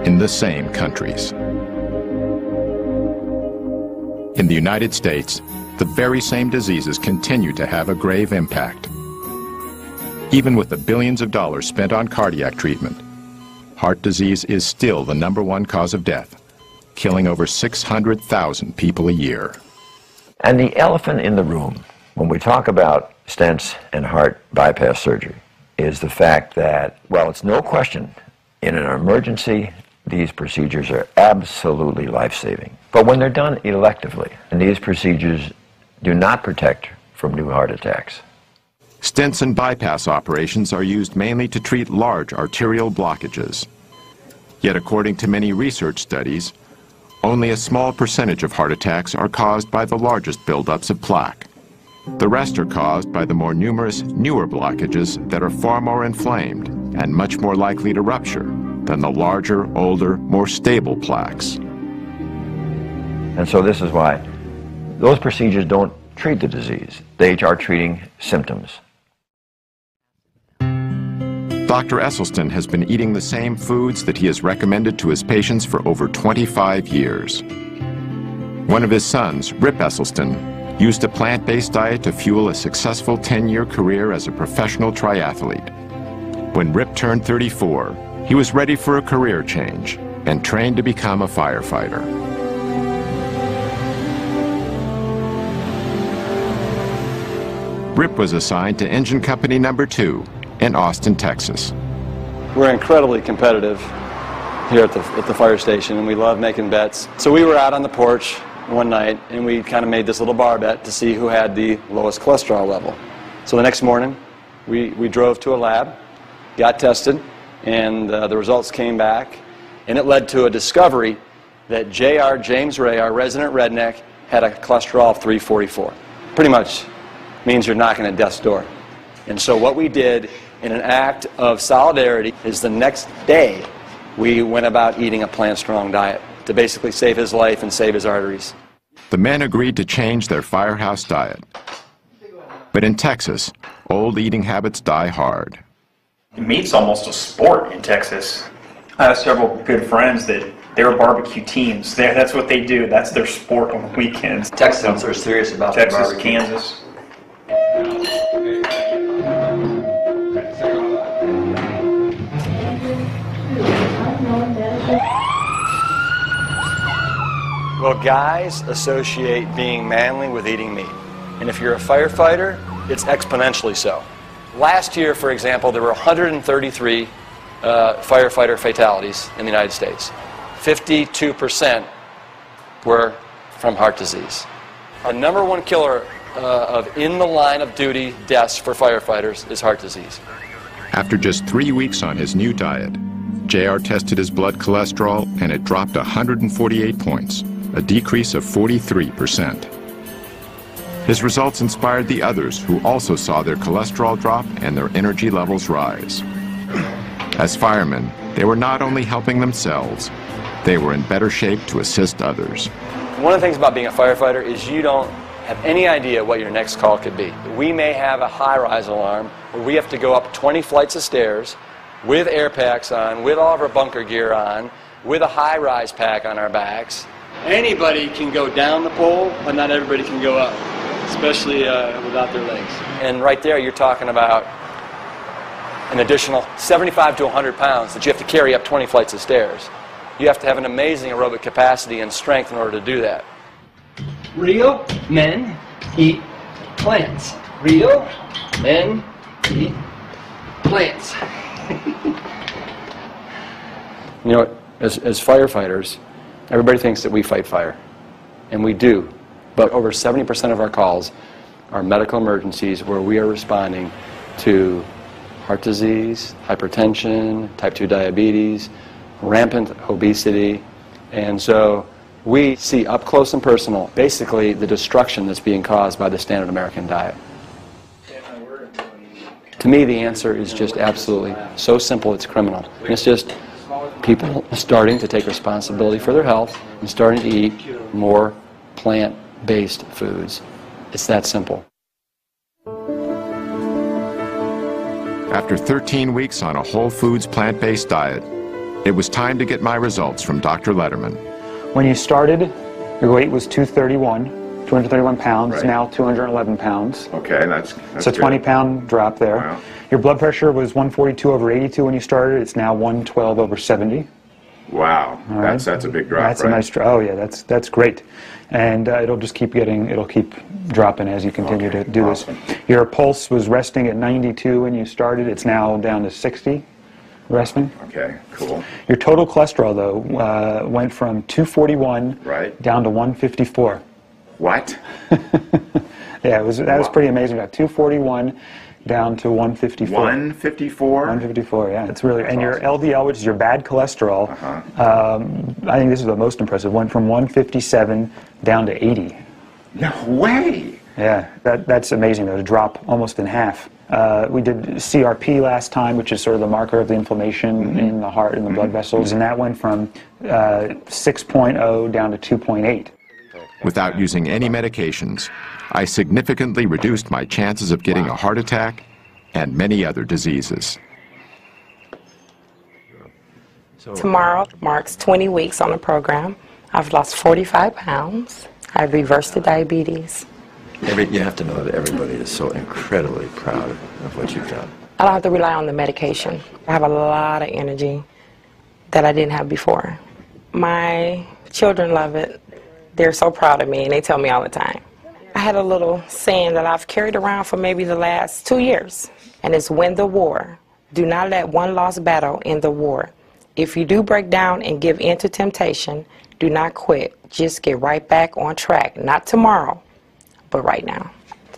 in the same countries. In the United States, the very same diseases continue to have a grave impact. Even with the billions of dollars spent on cardiac treatment, heart disease is still the #1 cause of death, killing over 600,000 people a year. And the elephant in the room, when we talk about stents and heart bypass surgery, is the fact that, well, it's no question In an emergency, these procedures are absolutely life-saving. But when they're done electively, and these procedures do not protect from new heart attacks. Stents and bypass operations are used mainly to treat large arterial blockages. Yet according to many research studies, only a small percentage of heart attacks are caused by the largest buildups of plaque. The rest are caused by the more numerous, newer blockages that are far more inflamed and much more likely to rupture than the larger, older, more stable plaques. And so this is why those procedures don't treat the disease. They are treating symptoms. Dr. Esselstyn has been eating the same foods that he has recommended to his patients for over 25 years. One of his sons, Rip Esselstyn, used a plant-based diet to fuel a successful 10-year career as a professional triathlete. When Rip turned 34, he was ready for a career change and trained to become a firefighter. Rip was assigned to Engine Company Number 2 in Austin, Texas. We're incredibly competitive here at the fire station, and we love making bets. So we were out on the porch one night, and we kind of made this little bar bet to see who had the lowest cholesterol level. So the next morning, we drove to a lab, got tested, and the results came back, and it led to a discovery that J.R. James Ray, our resident redneck, had a cholesterol of 344. Pretty much means you're knocking at death's door. And so what we did in an act of solidarity is the next day we went about eating a plant-strong diet to basically save his life and save his arteries. The men agreed to change their firehouse diet. But in Texas, old eating habits die hard. Meat's almost a sport in Texas. I have several good friends that they're barbecue teams. That's what they do. That's their sport on the weekends. Texans are serious about Texas, the barbecue. Kansas. Well, guys associate being manly with eating meat. And if you're a firefighter, it's exponentially so. Last year, for example, there were 133 firefighter fatalities in the United States. 52% were from heart disease. The number one killer of in the line of duty deaths for firefighters is heart disease. After just 3 weeks on his new diet, JR tested his blood cholesterol and it dropped 148 points, a decrease of 43%. His results inspired the others who also saw their cholesterol drop and their energy levels rise. As firemen, they were not only helping themselves, they were in better shape to assist others. One of the things about being a firefighter is you don't have any idea what your next call could be. We may have a high-rise alarm where we have to go up 20 flights of stairs with air packs on, with all of our bunker gear on, with a high-rise pack on our backs. Anybody can go down the pole, but not everybody can go up, especially without their legs. And right there you're talking about an additional 75 to 100 pounds that you have to carry up 20 flights of stairs. You have to have an amazing aerobic capacity and strength in order to do that. Real men eat plants. Real men eat plants. You know, as firefighters, everybody thinks that we fight fire, and we do. But over 70% of our calls are medical emergencies where we are responding to heart disease, hypertension, type 2 diabetes, rampant obesity, and so we see up close and personal basically the destruction that's being caused by the standard American diet. To me, the answer is just absolutely so simple it's criminal. And it's just people starting to take responsibility for their health and starting to eat more plant-based foods. It's that simple. After 13 weeks on a whole foods plant-based diet, it was time to get my results from Dr. Letterman. When you started, your weight was 231 pounds, right. Now 211 pounds. Okay, that's it's a 20-pound drop there. Wow. Your blood pressure was 142/82 when you started. It's now 112/70. Wow, right. That's a big drop, That's right? a nice drop. Oh yeah, that's great. And it'll just keep dropping as you continue to do this. Your pulse was resting at 92 when you started. It's now down to 60. resting. Okay, cool. Your total cholesterol, though, went from 241 down to 154. What? Yeah, that was pretty amazing. About 241 down to 154. 154? 154, yeah. It's really, and your LDL, which is your bad cholesterol, I think this is the most impressive, went from 157 down to 80. No way! Yeah, that's amazing, though, to drop almost in half. We did CRP last time, which is sort of the marker of the inflammation in the heart and the blood vessels, and that went from 6.0 down to 2.8. Without using any medications, I significantly reduced my chances of getting a heart attack and many other diseases. Tomorrow marks 20 weeks on the program. I've lost 45 pounds. I've reversed the diabetes. You have to know that everybody is so incredibly proud of what you've done. I don't have to rely on the medication. I have a lot of energy that I didn't have before. My children love it. They're so proud of me, and they tell me all the time. I had a little saying that I've carried around for maybe the last 2 years, and it's win the war. Do not let one lost battle end the war. If you do break down and give in to temptation, do not quit. Just get right back on track. Not tomorrow, but right now.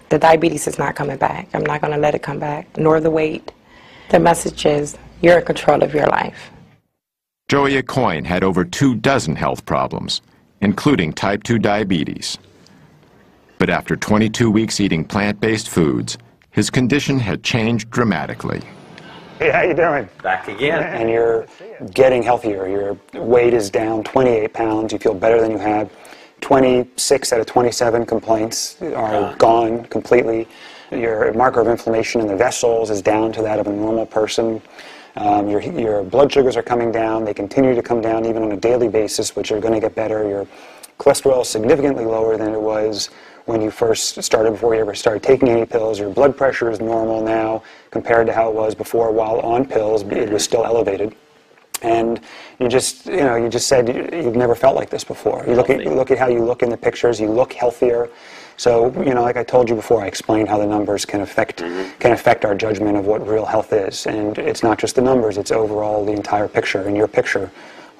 The diabetes is not coming back. I'm not going to let it come back, nor the weight. The message is you're in control of your life. Joey Coyne had over 24 health problems, including type 2 diabetes. But after 22 weeks eating plant-based foods, his condition had changed dramatically. Hey, how you doing? Back again. And you're getting healthier. Your weight is down 28 pounds. You feel better than you had. 26 out of 27 complaints are gone completely. Your marker of inflammation in the vessels is down to that of a normal person. Your blood sugars are coming down. They continue to come down even on a daily basis, which are going to get better. Your cholesterol is significantly lower than it was when you first started, before you ever started taking any pills. Your blood pressure is normal now compared to how it was before. While on pills, it was still elevated. And you just said you've never felt like this before. You look at how you look in the pictures. You look healthier. So, like I told you before, I explained how the numbers can affect our judgment of what real health is. And it's not just the numbers, it's overall the entire picture. And your picture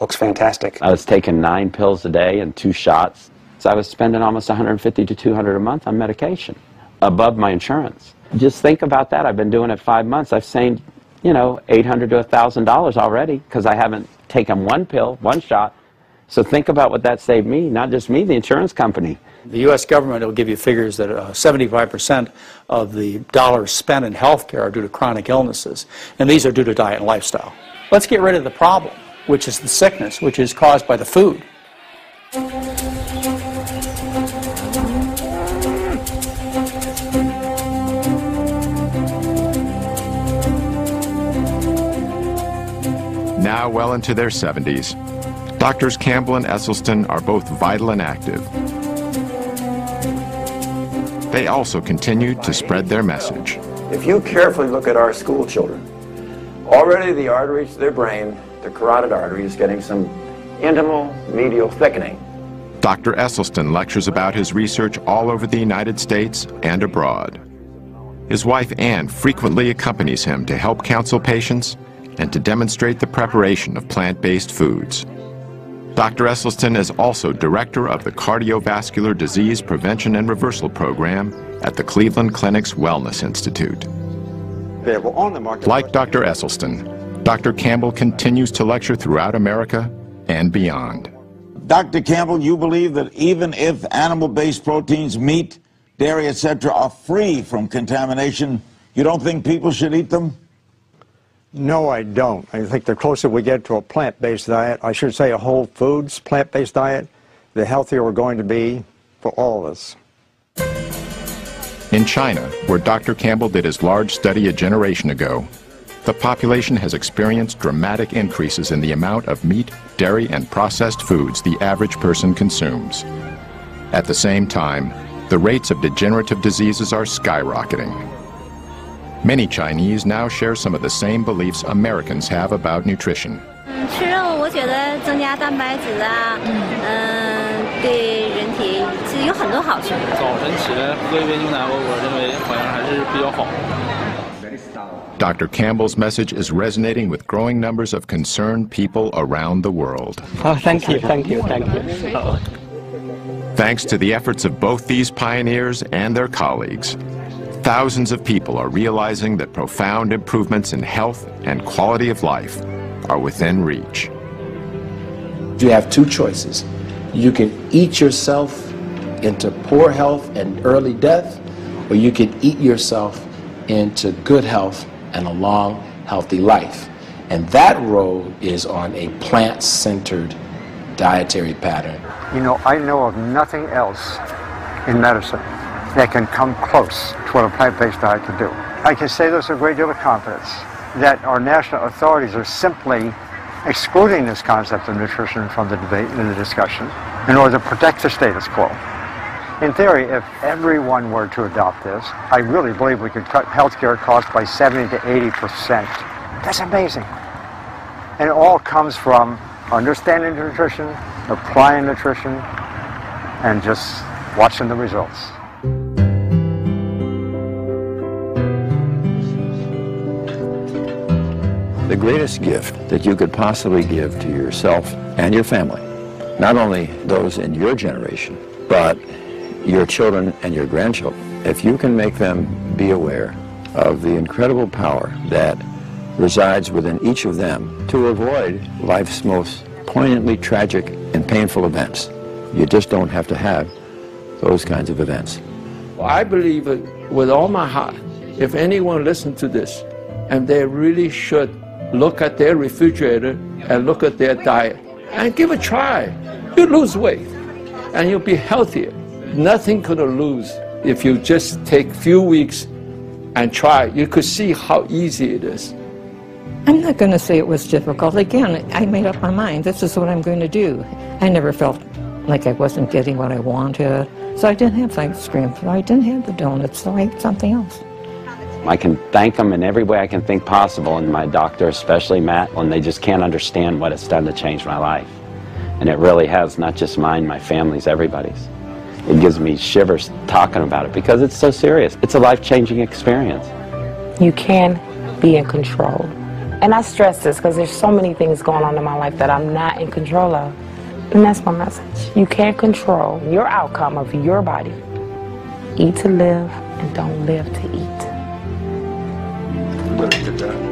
looks fantastic. I was taking 9 pills a day and 2 shots. So I was spending almost $150 to $200 a month on medication, above my insurance. Just think about that. I've been doing it 5 months. I've saved, $800 to $1,000 already because I haven't taken 1 pill, 1 shot. So think about what that saved me, not just me, the insurance company. The U.S. government will give you figures that 75% of the dollars spent in health care are due to chronic illnesses, and these are due to diet and lifestyle. Let's get rid of the problem, which is the sickness, which is caused by the food. Now well into their 70s, Doctors Campbell and Esselstyn are both vital and active. They also continue to spread their message. If you carefully look at our school children, already the arteries to their brain, the carotid artery, is getting some intimal medial thickening. Dr. Esselstyn lectures about his research all over the United States and abroad. His wife Ann frequently accompanies him to help counsel patients and to demonstrate the preparation of plant-based foods. Dr. Esselstyn is also director of the Cardiovascular Disease Prevention and Reversal Program at the Cleveland Clinic's Wellness Institute. Like Dr. Esselstyn, Dr. Campbell continues to lecture throughout America and beyond. Dr. Campbell, you believe that even if animal-based proteins, meat, dairy, etc., are free from contamination, you don't think people should eat them? No, I don't. I think the closer we get to a plant-based diet, I should say a whole foods plant-based diet, the healthier we're going to be for all of us. In China, where Dr. Campbell did his large study a generation ago, the population has experienced dramatic increases in the amount of meat, dairy, and processed foods the average person consumes. At the same time, the rates of degenerative diseases are skyrocketing. Many Chinese now share some of the same beliefs Americans have about nutrition. 吃肉，我觉得增加蛋白质啊，对人体其实有很多好处。早晨起来喝一杯牛奶，我认为好像还是比较好。Dr. Campbell's message is resonating with growing numbers of concerned people around the world. Oh, thank you, thank you, thank you. Oh. Thanks to the efforts of both these pioneers and their colleagues, thousands of people are realizing that profound improvements in health and quality of life are within reach. You have two choices. You can eat yourself into poor health and early death, or you can eat yourself into good health and a long, healthy life. And that road is on a plant-centered dietary pattern. You know, I know of nothing else in medicine that can come close to what a plant-based diet can do. I can say this with a great deal of confidence, that our national authorities are simply excluding this concept of nutrition from the debate and the discussion in order to protect the status quo. In theory, if everyone were to adopt this, I really believe we could cut healthcare costs by 70 to 80%. That's amazing. And it all comes from understanding nutrition, applying nutrition, and just watching the results. The greatest gift that you could possibly give to yourself and your family, not only those in your generation, but your children and your grandchildren, if you can make them be aware of the incredible power that resides within each of them to avoid life's most poignantly tragic and painful events. You just don't have to have those kinds of events. I believe it with all my heart. If anyone listens to this, and they really should look at their refrigerator and look at their diet and give it a try. You lose weight and you'll be healthier. Nothing could lose if you just take a few weeks and try. You could see how easy it is. I'm not going to say it was difficult. Again, I made up my mind. This is what I'm going to do. I never felt like I wasn't getting what I wanted. So I didn't have ice cream. So I didn't have the donuts. So I ate something else. I can thank them in every way I can think possible, and my doctor, especially Matt, when they just can't understand what it's done to change my life. And it really has, not just mine, my family's, everybody's. It gives me shivers talking about it because it's so serious. It's a life-changing experience. You can be in control. And I stress this because there's so many things going on in my life that I'm not in control of. And that's my message. You can't control your outcome of your body. Eat to live and don't live to eat. Look at that.